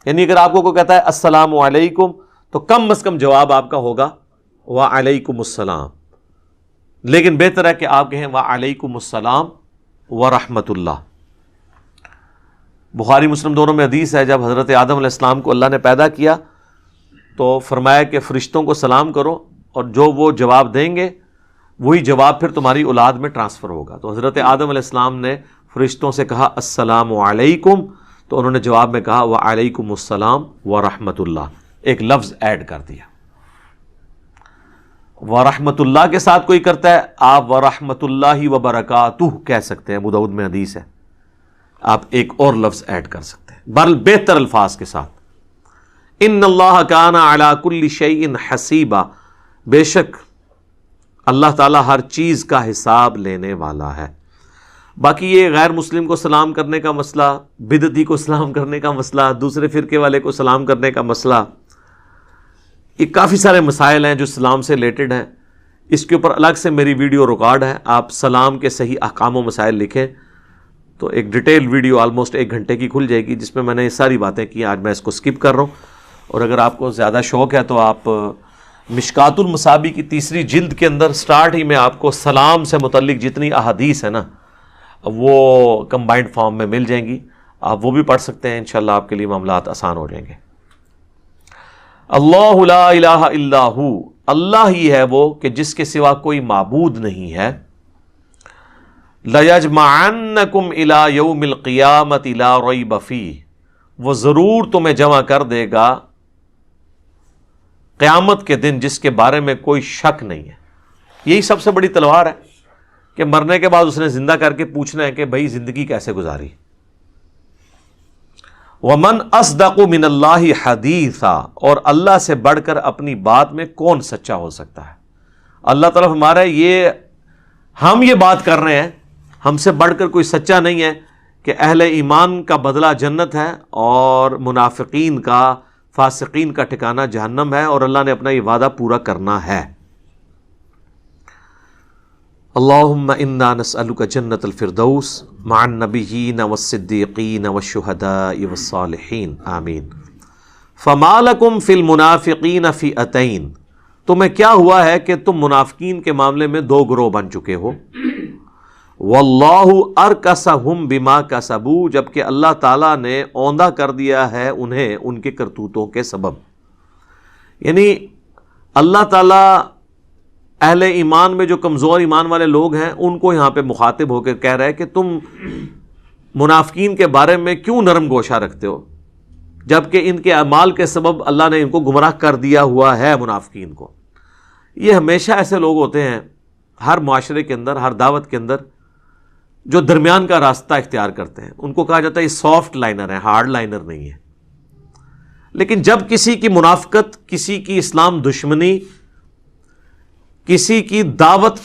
یعنی اگر آپ کو کوئی کہتا ہے السلام علیکم تو کم از کم جواب آپ کا ہوگا وعلیکم السلام، لیکن بہتر ہے کہ آپ کہیں وعلیکم السلام ورحمۃ اللہ۔ بخاری مسلم دونوں میں حدیث ہے، جب حضرت آدم علیہ السلام کو اللہ نے پیدا کیا تو فرمایا کہ فرشتوں کو سلام کرو، اور جو وہ جواب دیں گے وہی جواب پھر تمہاری اولاد میں ٹرانسفر ہوگا۔ تو حضرت آدم علیہ السلام نے فرشتوں سے کہا السلام علیکم، تو انہوں نے جواب میں کہا وعلیکم السلام ورحمۃ اللہ، ایک لفظ ایڈ کر دیا۔ ورحمۃ اللہ کے ساتھ کوئی کرتا ہے، آپ ورحمۃ اللہ وبرکاتہ کہہ سکتے ہیں، ابو داؤد میں حدیث ہے، آپ ایک اور لفظ ایڈ کر سکتے ہیں بل بہتر الفاظ کے ساتھ۔ ان اللہ کان علی کل شیء حسیبا، بے شک اللہ تعالیٰ ہر چیز کا حساب لینے والا ہے۔ باقی یہ غیر مسلم کو سلام کرنے کا مسئلہ، بدعتی کو سلام کرنے کا مسئلہ، دوسرے فرقے والے کو سلام کرنے کا مسئلہ، یہ کافی سارے مسائل ہیں جو سلام سے ریلیٹڈ ہیں۔ اس کے اوپر الگ سے میری ویڈیو ریکارڈ ہے، آپ سلام کے صحیح احکام و مسائل لکھیں تو ایک ڈیٹیل ویڈیو آلموسٹ 1 گھنٹے کی کھل جائے گی، جس میں نے یہ ساری باتیں کی۔ آج میں اس کو سکپ کر رہا ہوں، اور اگر آپ کو زیادہ شوق ہے تو آپ مشکات المصابی کی 3ری جلد کے اندر سٹارٹ ہی میں آپ کو سلام سے متعلق جتنی احادیث ہیں نا وہ کمبائنڈ فارم میں مل جائیں گی، آپ وہ بھی پڑھ سکتے ہیں، انشاءاللہ آپ کے لیے معاملات آسان ہو جائیں گے۔ اللہ لا الہ الا ہو، اللہ ہی ہے وہ کہ جس کے سوا کوئی معبود نہیں ہے۔ لَيَجْمَعَنَّكُمْ إِلَى يَوْمِ الْقِيَامَةِ لَا رَيْبَ فِيهِ، وہ ضرور تمہیں جمع کر دے گا قیامت کے دن جس کے بارے میں کوئی شک نہیں ہے۔ یہی سب سے بڑی تلوار ہے کہ مرنے کے بعد اس نے زندہ کر کے پوچھنا ہے کہ بھائی زندگی کیسے گزاری۔ وَمَنْ أَصْدَقُ مِنَ اللَّهِ حَدِيثًا، اور اللہ سے بڑھ کر اپنی بات میں کون سچا ہو سکتا ہے۔ اللہ تعالیٰ ہمارا ہم یہ بات کر رہے ہیں، ہم سے بڑھ کر کوئی سچا نہیں ہے کہ اہل ایمان کا بدلہ جنت ہے اور منافقین کا، فاسقین کا ٹھکانہ جہنم ہے، اور اللہ نے اپنا یہ وعدہ پورا کرنا ہے۔ اللہم انا نسألک جنت الفردوس مع النبیین والصدیقین والشہداء والصالحین، آمین۔ فما لکم فی المنافقین فئتین، تمہیں کیا ہوا ہے کہ تم منافقین کے معاملے میں 2 گروہ بن چکے ہو۔ واللہ ارکسہم بما کسبوا، جبکہ اللہ تعالیٰ نے اوندھا کر دیا ہے انہیں ان کے کرتوتوں کے سبب۔ یعنی اللہ تعالیٰ اہل ایمان میں جو کمزور ایمان والے لوگ ہیں ان کو یہاں پہ مخاطب ہو کے کہہ رہا ہے کہ تم منافقین کے بارے میں کیوں نرم گوشہ رکھتے ہو، جبکہ ان کے اعمال کے سبب اللہ نے ان کو گمراہ کر دیا ہوا ہے منافقین کو۔ یہ ہمیشہ ایسے لوگ ہوتے ہیں ہر معاشرے کے اندر، ہر دعوت کے اندر، جو درمیان کا راستہ اختیار کرتے ہیں۔ ان کو کہا جاتا ہے یہ سافٹ لائنر ہے، ہارڈ لائنر نہیں ہے۔ لیکن جب کسی کی منافقت، کسی کی اسلام دشمنی، کسی کی دعوت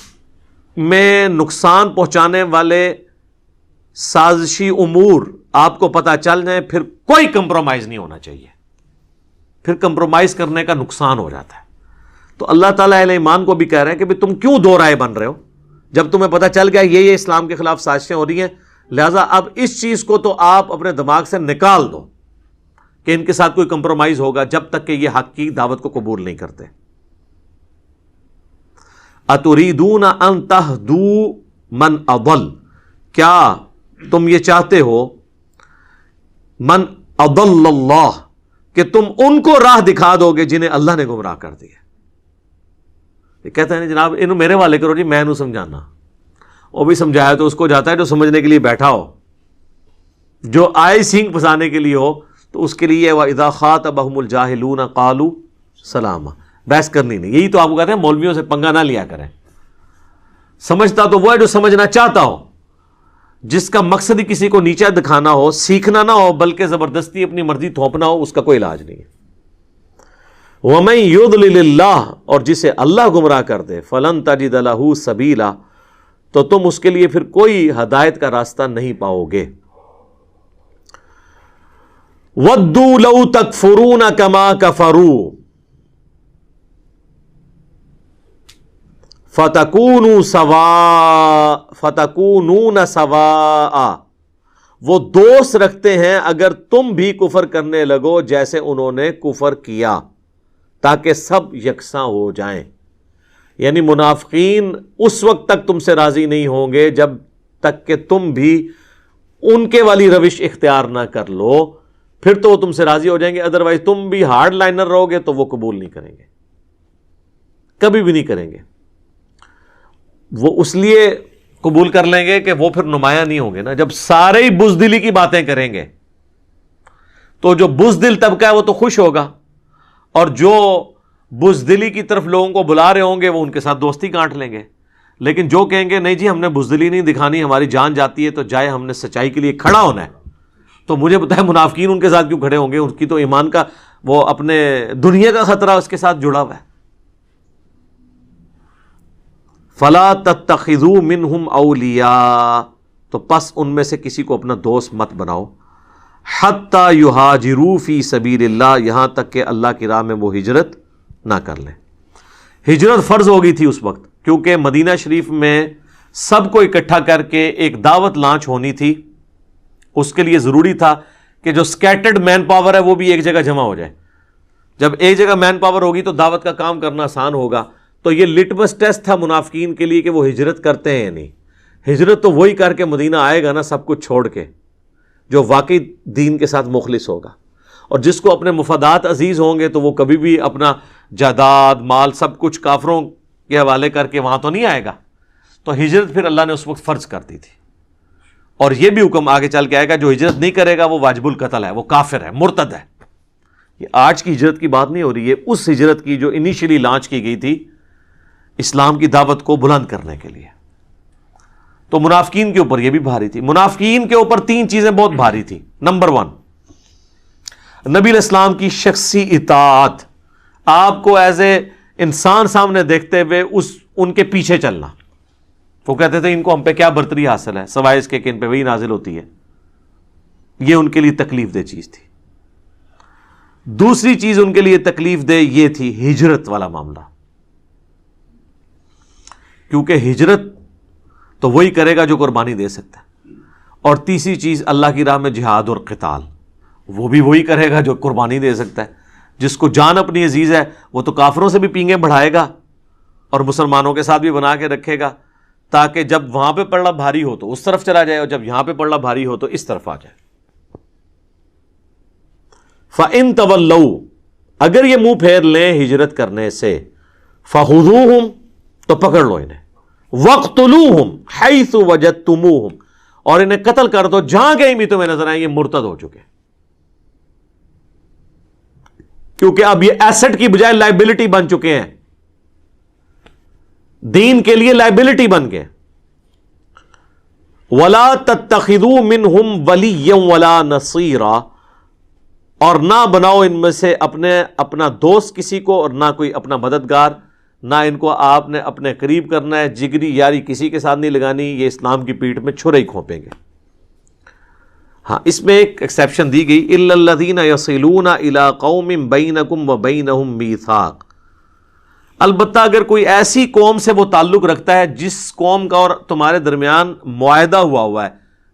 میں نقصان پہنچانے والے سازشی امور آپ کو پتہ چل جائیں، پھر کوئی کمپرومائز نہیں ہونا چاہیے، پھر کمپرومائز کرنے کا نقصان ہو جاتا ہے۔ تو اللہ تعالیٰ اہل ایمان کو بھی کہہ رہے ہیں کہ بھی تم کیوں 2 رائے بن رہے ہو، جب تمہیں پتہ چل گیا یہ اسلام کے خلاف سازشیں ہو رہی ہیں، لہٰذا اب اس چیز کو تو آپ اپنے دماغ سے نکال دو کہ ان کے ساتھ کوئی کمپرومائز ہوگا، جب تک کہ یہ حق کی دعوت کو قبول نہیں کرتے۔ اتریدون ان تہدوا من اضل، کیا تم یہ چاہتے ہو، من اضل اللہ، کہ تم ان کو راہ دکھا دو گے جنہیں اللہ نے گمراہ کر دیا۔ یہ کہتے ہیں جناب انہوں میرے والے کرو جی، میں انہوں سمجھانا، وہ بھی سمجھایا تو اس کو جاتا ہے جو سمجھنے کے لیے بیٹھا ہو، جو آئے سینگ پھنسانے کے لیے ہو تو اس کے لیے وَإِذَا خَاطَبَهُمُ الْجَاهِلُونَ قَالُوا سَلَامًا۔ بحث کرنی نہیں. یہی تو آپ کو کہتے ہیں مولویوں سے پنگا نہ لیا کریں. سمجھتا تو وہ ہے جو سمجھنا چاہتا ہو, جس کا مقصد ہی کسی کو نیچا دکھانا ہو, سیکھنا نہ ہو بلکہ زبردستی اپنی مرضی تھوپنا ہو, اس کا کوئی علاج نہیں ہے. وَمَن يُضْلِلِ اللَّهُ, اور جسے اللہ گمراہ کر دے, فَلَن تَجِدَ لَهُ سَبِيلًا, تو تم اس کے لیے پھر کوئی ہدایت کا راستہ نہیں پاؤ گے. وَدُّوا لَوْ تَكْفُرُونَ كَمَا كَفَرُوا فَتَكُونُونَ سَوَاءً, وہ دوست رکھتے ہیں اگر تم بھی کفر کرنے لگو جیسے انہوں نے کفر کیا, تاکہ سب یکساں ہو جائیں. یعنی منافقین اس وقت تک تم سے راضی نہیں ہوں گے جب تک کہ تم بھی ان کے والی روش اختیار نہ کر لو, پھر تو وہ تم سے راضی ہو جائیں گے. ادروائز تم بھی ہارڈ لائنر رہو گے تو وہ قبول نہیں کریں گے, کبھی بھی نہیں کریں گے. وہ اس لیے قبول کر لیں گے کہ وہ پھر نمایاں نہیں ہوں گے نا. جب سارے ہی بزدلی کی باتیں کریں گے تو جو بزدل طبقہ ہے وہ تو خوش ہوگا, اور جو بزدلی کی طرف لوگوں کو بلا رہے ہوں گے وہ ان کے ساتھ دوستی گانٹ لیں گے. لیکن جو کہیں گے نہیں جی ہم نے بزدلی نہیں دکھانی, ہماری جان جاتی ہے تو جائے, ہم نے سچائی کے لیے کھڑا ہونا ہے, تو مجھے پتا ہے منافقین ان کے ساتھ کیوں کھڑے ہوں گے. ان کی تو ایمان کا وہ اپنے دنیا کا خطرہ اس کے ساتھ جڑا ہوا ہے. فَلَا تَتَّخِذُوا مِنْهُمْ أَوْلِيَاءَ, تو پس ان میں سے کسی کو اپنا دوست مت بناؤ. حَتَّى يُهَاجِرُوا فِي سَبِيلِ اللَّهِ, یہاں تک کہ اللہ کی راہ میں وہ ہجرت نہ کر لیں. ہجرت فرض ہو گئی تھی اس وقت, کیونکہ مدینہ شریف میں سب کو اکٹھا کر کے ایک دعوت لانچ ہونی تھی. اس کے لیے ضروری تھا کہ جو سکیٹرڈ مین پاور ہے وہ بھی ایک جگہ جمع ہو جائے. جب ایک جگہ مین پاور ہوگی تو دعوت کا کام کرنا آسان ہوگا. تو یہ لٹمس ٹیسٹ تھا منافقین کے لیے کہ وہ ہجرت کرتے ہیں یا نہیں. ہجرت تو وہی کر کے مدینہ آئے گا نا سب کچھ چھوڑ کے, جو واقعی دین کے ساتھ مخلص ہوگا. اور جس کو اپنے مفادات عزیز ہوں گے تو وہ کبھی بھی اپنا جائیداد مال سب کچھ کافروں کے حوالے کر کے وہاں تو نہیں آئے گا. تو ہجرت پھر اللہ نے اس وقت فرض کر دی تھی. اور یہ بھی حکم آگے چل کے آئے گا, جو ہجرت نہیں کرے گا وہ واجب القتل ہے, وہ کافر ہے, مرتد ہے. یہ آج کی ہجرت کی بات نہیں ہو رہی ہے, اس ہجرت کی جو انیشلی لانچ کی گئی تھی اسلام کی دعوت کو بلند کرنے کے لیے. تو منافقین کے اوپر یہ بھی بھاری تھی. منافقین کے اوپر تین چیزیں بہت بھاری تھی. نمبر 1, نبی علیہ السلام کی شخصی اطاعت, آپ کو ایز اے انسان سامنے دیکھتے ہوئے ان کے پیچھے چلنا. وہ کہتے تھے ان کو ہم پہ کیا برتری حاصل ہے سوائے اس کے کہ ان پہ وہی نازل ہوتی ہے. یہ ان کے لیے تکلیف دہ چیز تھی. دوسری چیز ان کے لیے تکلیف دہ یہ تھی ہجرت والا معاملہ, کیونکہ ہجرت تو وہی کرے گا جو قربانی دے سکتا ہے. اور تیسری چیز اللہ کی راہ میں جہاد اور قتال, وہ بھی وہی کرے گا جو قربانی دے سکتا ہے. جس کو جان اپنی عزیز ہے وہ تو کافروں سے بھی پینگیں بڑھائے گا اور مسلمانوں کے ساتھ بھی بنا کے رکھے گا, تاکہ جب وہاں پہ پڑنا بھاری ہو تو اس طرف چلا جائے, اور جب یہاں پہ پڑنا بھاری ہو تو اس طرف آ جائے. فَإِن تَوَلَّوْا, اگر یہ منہ پھیر لیں ہجرت کرنے سے, فَخُذُوهُمْ, تو پکڑ لو انہیں, وَاقْتُلُوهُمْ حَيْثُ وَجَدتُّمُوهُمْ, اور انہیں قتل کر دو جہاں کہیں بھی تمہیں نظر آئیں یہ مرتد ہو چکے. کیونکہ اب یہ ایسٹ کی بجائے لائبلٹی بن چکے ہیں, دین کے لیے لائبلٹی بن گئے. وَلَا تَتَّخِذُوا مِنْهُمْ وَلِيًّا وَلَا نَصِيرًا, اور نہ بناؤ ان میں سے اپنا دوست کسی کو اور نہ کوئی اپنا مددگار. نہ ان کو آپ نے اپنے قریب کرنا ہے, جگری یاری کسی کے ساتھ نہیں لگانی, یہ اسلام کی پیٹھ میں چھرے ہی کھونپیں گے. ہاں اس میں ایک ایکسیپشن دی گئی, اِلَّا الَّذِينَ يَصِلُونَ إِلَىٰ قَوْمٍ بَيْنَكُمْ وَبَيْنَهُمْ مِيثَاقٌ, البتہ اگر کوئی ایسی قوم سے وہ تعلق رکھتا ہے جس قوم کا اور تمہارے درمیان معاہدہ ہوا ہے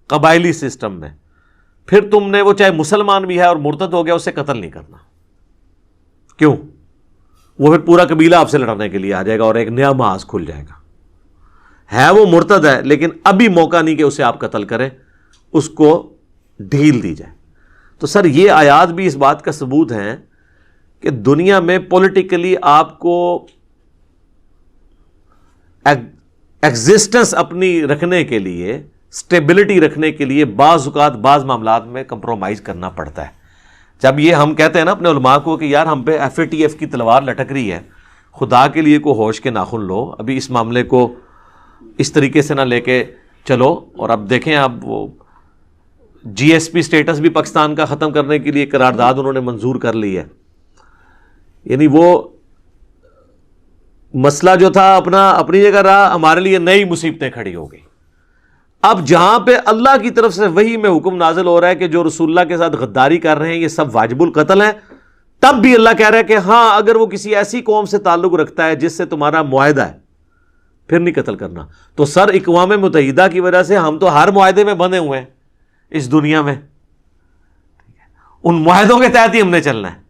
قبائلی سسٹم میں, پھر تم نے, وہ چاہے مسلمان بھی ہے اور مرتد ہو گیا, اسے قتل نہیں کرنا. کیوں؟ وہ پھر پورا قبیلہ آپ سے لڑنے کے لیے آ جائے گا اور ایک نیا محاذ کھل جائے گا. ہے وہ مرتد ہے لیکن ابھی موقع نہیں کہ اسے آپ قتل کریں, اس کو ڈھیل دی جائے. تو سر یہ آیات بھی اس بات کا ثبوت ہیں کہ دنیا میں پولیٹیکلی آپ کو ایگزسٹنس اپنی رکھنے کے لیے, سٹیبلٹی رکھنے کے لیے بعض اوقات بعض معاملات میں کمپرومائز کرنا پڑتا ہے. جب یہ ہم کہتے ہیں نا اپنے علماء کو کہ یار ہم پہ FATF کی تلوار لٹک رہی ہے خدا کے لیے کو ہوش کے ناخن لو. ابھی اس معاملے کو اس طریقے سے نہ لے کے چلو. اور اب دیکھیں اب وہ جی ایس پی سٹیٹس بھی پاکستان کا ختم کرنے کے لیے قرارداد انہوں نے منظور کر لی ہے. یعنی وہ مسئلہ جو تھا اپنی جگہ رہا, ہمارے لیے نئی مصیبتیں کھڑی ہو گئی. اب جہاں پہ اللہ کی طرف سے وحی میں حکم نازل ہو رہا ہے کہ جو رسول اللہ کے ساتھ غداری کر رہے ہیں یہ سب واجب القتل ہیں, تب بھی اللہ کہہ رہا ہے کہ ہاں اگر وہ کسی ایسی قوم سے تعلق رکھتا ہے جس سے تمہارا معاہدہ ہے پھر نہیں قتل کرنا. تو سر اقوام متحدہ کی وجہ سے ہم تو ہر معاہدے میں بندھے ہوئے ہیں اس دنیا میں, ان معاہدوں کے تحت ہی ہم نے چلنا ہے.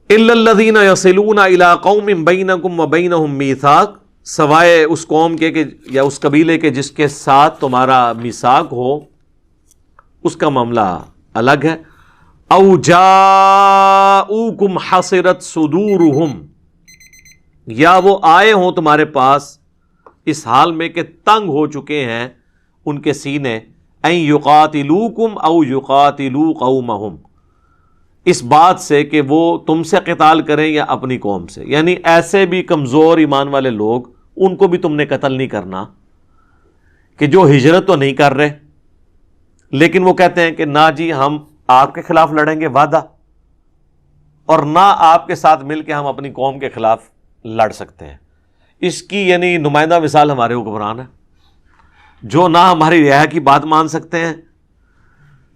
الا الذین یصلون الی قوم بینکم وبینہم میثاق, سوائے اس قوم کے یا اس قبیلے کے جس کے ساتھ تمہارا میثاق ہو, اس کا معاملہ الگ ہے. او جاؤکم حصرت صدورہم, یا وہ آئے ہوں تمہارے پاس اس حال میں کہ تنگ ہو چکے ہیں ان کے سینے, ان یقاتلوکم او یقاتلو قومہم, اس بات سے کہ وہ تم سے قتال کریں یا اپنی قوم سے. یعنی ایسے بھی کمزور ایمان والے لوگ, ان کو بھی تم نے قتل نہیں کرنا, کہ جو ہجرت تو نہیں کر رہے لیکن وہ کہتے ہیں کہ نہ جی ہم آپ کے خلاف لڑیں گے وعدہ, اور نہ آپ کے ساتھ مل کے ہم اپنی قوم کے خلاف لڑ سکتے ہیں. اس کی یعنی نمائندہ مثال ہمارے حکمران ہیں, جو نہ ہماری رعایا کی بات مان سکتے ہیں,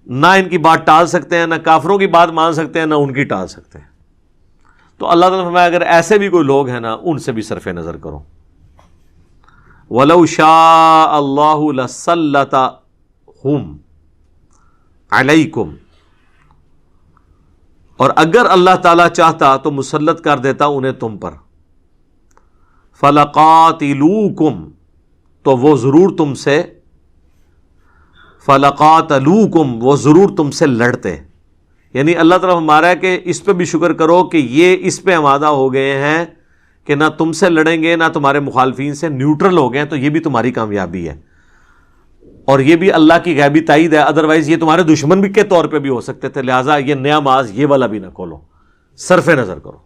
نہ ان کی بات ٹال سکتے ہیں, نہ کافروں کی بات مان سکتے ہیں, نہ ان کی ٹال سکتے ہیں. تو اللہ تعالیٰ فرمایا اگر ایسے بھی کوئی لوگ ہیں نا, ان سے بھی صرف نظر کرو. وَلَوْ شَاءَ اللَّهُ لَسَلَّطَهُمْ عَلَيْكُمْ, اور اگر اللہ تعالیٰ چاہتا تو مسلط کر دیتا انہیں تم پر. فَلَقَاتِلُوكُمْ, تو وہ ضرور تم سے, فَلَقَاتَلُوكُمْ, وہ ضرور تم سے لڑتے. یعنی اللہ تعالیٰ ہمارا ہے کہ اس پہ بھی شکر کرو کہ یہ اس پہ آمادہ ہو گئے ہیں کہ نہ تم سے لڑیں گے نہ تمہارے مخالفین سے, نیوٹرل ہو گئے ہیں, تو یہ بھی تمہاری کامیابی ہے. اور یہ بھی اللہ کی غیبی تائید ہے, ادروائز یہ تمہارے دشمن بھی کے طور پہ بھی ہو سکتے تھے. لہٰذا یہ نیا ماز یہ والا بھی نہ کھولو, صرف نظر کرو.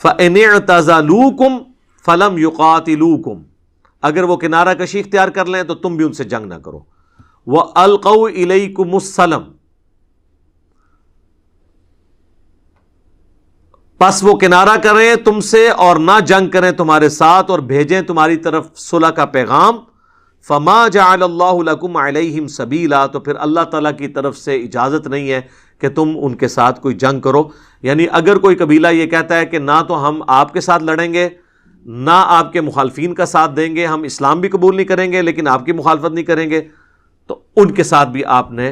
فَإِنِ اعْتَزَلُوكُمْ فَلَمْ يُقَاتِلُوكُمْ, اگر وہ کنارہ کشی اختیار کر لیں تو تم بھی ان سے جنگ نہ کرو. وَأَلْقَوْا إِلَيْكُمُ السَّلَمَ, پس وہ کنارہ کریں تم سے اور نہ جنگ کریں تمہارے ساتھ, اور بھیجیں تمہاری طرف صلح کا پیغام. فَمَا جَعَلَ اللَّهُ لَكُمْ عَلَيْهِمْ سَبِيلًا, تو پھر اللہ تعالیٰ کی طرف سے اجازت نہیں ہے کہ تم ان کے ساتھ کوئی جنگ کرو. یعنی اگر کوئی قبیلہ یہ کہتا ہے کہ نہ تو ہم آپ کے ساتھ لڑیں گے نہ آپ کے مخالفین کا ساتھ دیں گے, ہم اسلام بھی قبول نہیں کریں گے لیکن آپ کی مخالفت نہیں کریں گے, تو ان کے ساتھ بھی آپ نے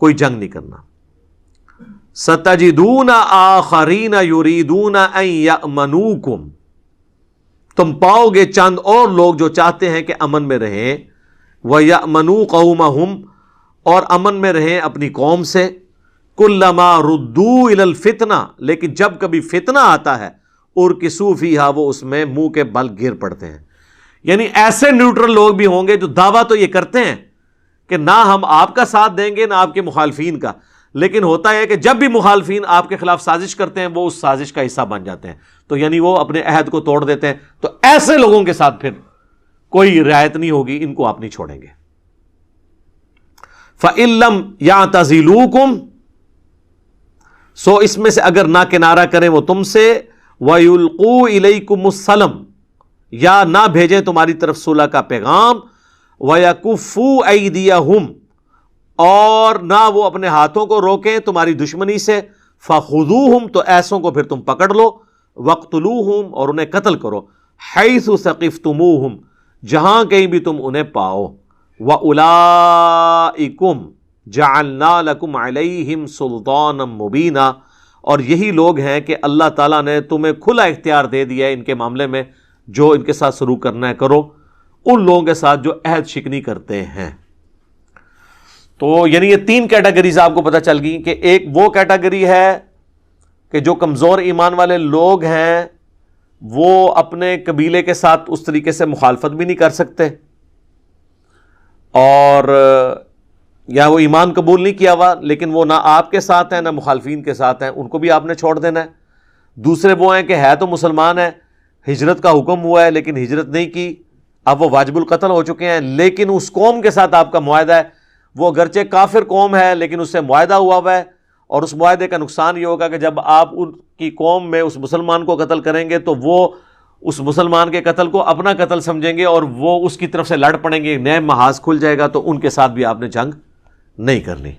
کوئی جنگ نہیں کرنا. سَتَجِدُونَ آخَرِينَ يُرِيدُونَ أَن يَأْمَنُوكُمْ, تم پاؤ گے چند اور لوگ جو چاہتے ہیں کہ امن میں رہیں. وَيَأْمَنُوا قَوْمَهُمْ, اور امن میں رہیں اپنی قوم سے. كُلَّمَا رُدُّوا إِلَى الْفِتْنَةِ, لیکن جب کبھی فتنہ آتا ہے اُرْكِسُوا فِيهَا, وہ اس میں منہ کے بل گر پڑتے ہیں. یعنی ایسے نیوٹرل لوگ بھی ہوں گے جو دعویٰ تو یہ کرتے ہیں کہ نہ ہم آپ کا ساتھ دیں گے نہ آپ کے مخالفین کا, لیکن ہوتا ہے کہ جب بھی مخالفین آپ کے خلاف سازش کرتے ہیں وہ اس سازش کا حصہ بن جاتے ہیں, تو یعنی وہ اپنے عہد کو توڑ دیتے ہیں. تو ایسے لوگوں کے ساتھ پھر کوئی رعایت نہیں ہوگی, ان کو آپ نہیں چھوڑیں گے. فَإِن لَّمْ يَعْتَزِلُوكُمْ, سو اس میں سے اگر نہ کنارہ کریں وہ تم سے. وَيُلْقُوا إِلَيْكُمُ السَّلَمَ, یا نہ بھیجیں تمہاری طرف صلح کا پیغام. وَيَكُفُّوا أَيْدِيَهُمْ, اور نہ وہ اپنے ہاتھوں کو روکیں تمہاری دشمنی سے. فَخُذُوهُمْ, تو ایسوں کو پھر تم پکڑ لو. وَاقْتُلُوهُمْ, اور انہیں قتل کرو. حَيْثُ ثَقِفْتُمُوهُمْ, جہاں کہیں بھی تم انہیں پاؤ. وَأُولَئِكُمْ جَعَلْنَا لَكُمْ عَلَيْهِمْ سُلْطَانًا مُبِينًا, اور یہی لوگ ہیں کہ اللہ تعالیٰ نے تمہیں کھلا اختیار دے دیا ہے ان کے معاملے میں, جو ان کے ساتھ سلوک کرنا ہے کرو, ان لوگوں کے ساتھ جو عہد شکنی کرتے ہیں. تو یعنی یہ تین کیٹیگریز آپ کو پتہ چل گئی کہ ایک وہ کیٹیگری ہے کہ جو کمزور ایمان والے لوگ ہیں وہ اپنے قبیلے کے ساتھ اس طریقے سے مخالفت بھی نہیں کر سکتے, اور یا وہ ایمان قبول نہیں کیا ہوا لیکن وہ نہ آپ کے ساتھ ہیں نہ مخالفین کے ساتھ ہیں، ان کو بھی آپ نے چھوڑ دینا ہے۔ دوسرے وہ ہیں کہ ہے تو مسلمان ہے، ہجرت کا حکم ہوا ہے لیکن ہجرت نہیں کی، اب وہ واجب القتل ہو چکے ہیں، لیکن اس قوم کے ساتھ آپ کا معاہدہ ہے، وہ اگرچہ کافر قوم ہے لیکن اس سے معاہدہ ہوا ہوا ہے، اور اس معاہدے کا نقصان یہ ہوگا کہ جب آپ ان کی قوم میں اس مسلمان کو قتل کریں گے تو وہ اس مسلمان کے قتل کو اپنا قتل سمجھیں گے اور وہ اس کی طرف سے لڑ پڑیں گے، نئے محاذ کھل جائے گا، تو ان کے ساتھ بھی آپ نے جنگ نہیں کرنی۔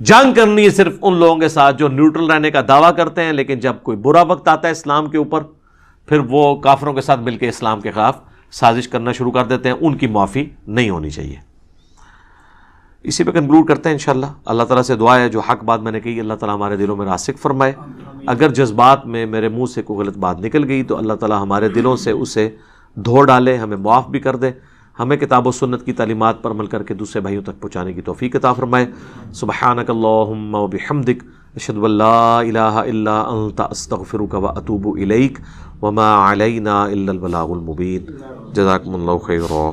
جنگ کرنی ہے صرف ان لوگوں کے ساتھ جو نیوٹرل رہنے کا دعویٰ کرتے ہیں، لیکن جب کوئی برا وقت آتا ہے اسلام کے اوپر پھر وہ کافروں کے ساتھ مل کے اسلام کے خلاف سازش کرنا شروع کر دیتے ہیں، ان کی معافی نہیں ہونی چاہیے۔ اسی پہ کنکلوڈ کرتے ہیں انشاءاللہ۔ اللہ تعالیٰ سے دعا ہے جو حق بات میں نے کہی اللہ تعالیٰ ہمارے دلوں میں راسخ فرمائے، اگر جذبات میں میرے منہ سے کوئی غلط بات نکل گئی تو اللہ تعالیٰ ہمارے دلوں سے اسے دھو ڈالے، ہمیں معاف بھی کر دے، ہمیں کتاب و سنت کی تعلیمات پر عمل کر کے دوسرے بھائیوں تک پہنچانے کی توفیق عطا فرمائے۔ سبحانک اللہم و بحمدک، اشہد ان لا الہ الا انت، استغفرک و اتوب الیک، وما علینا الا البلاغ المبین۔ جزاکم اللہ خیرا۔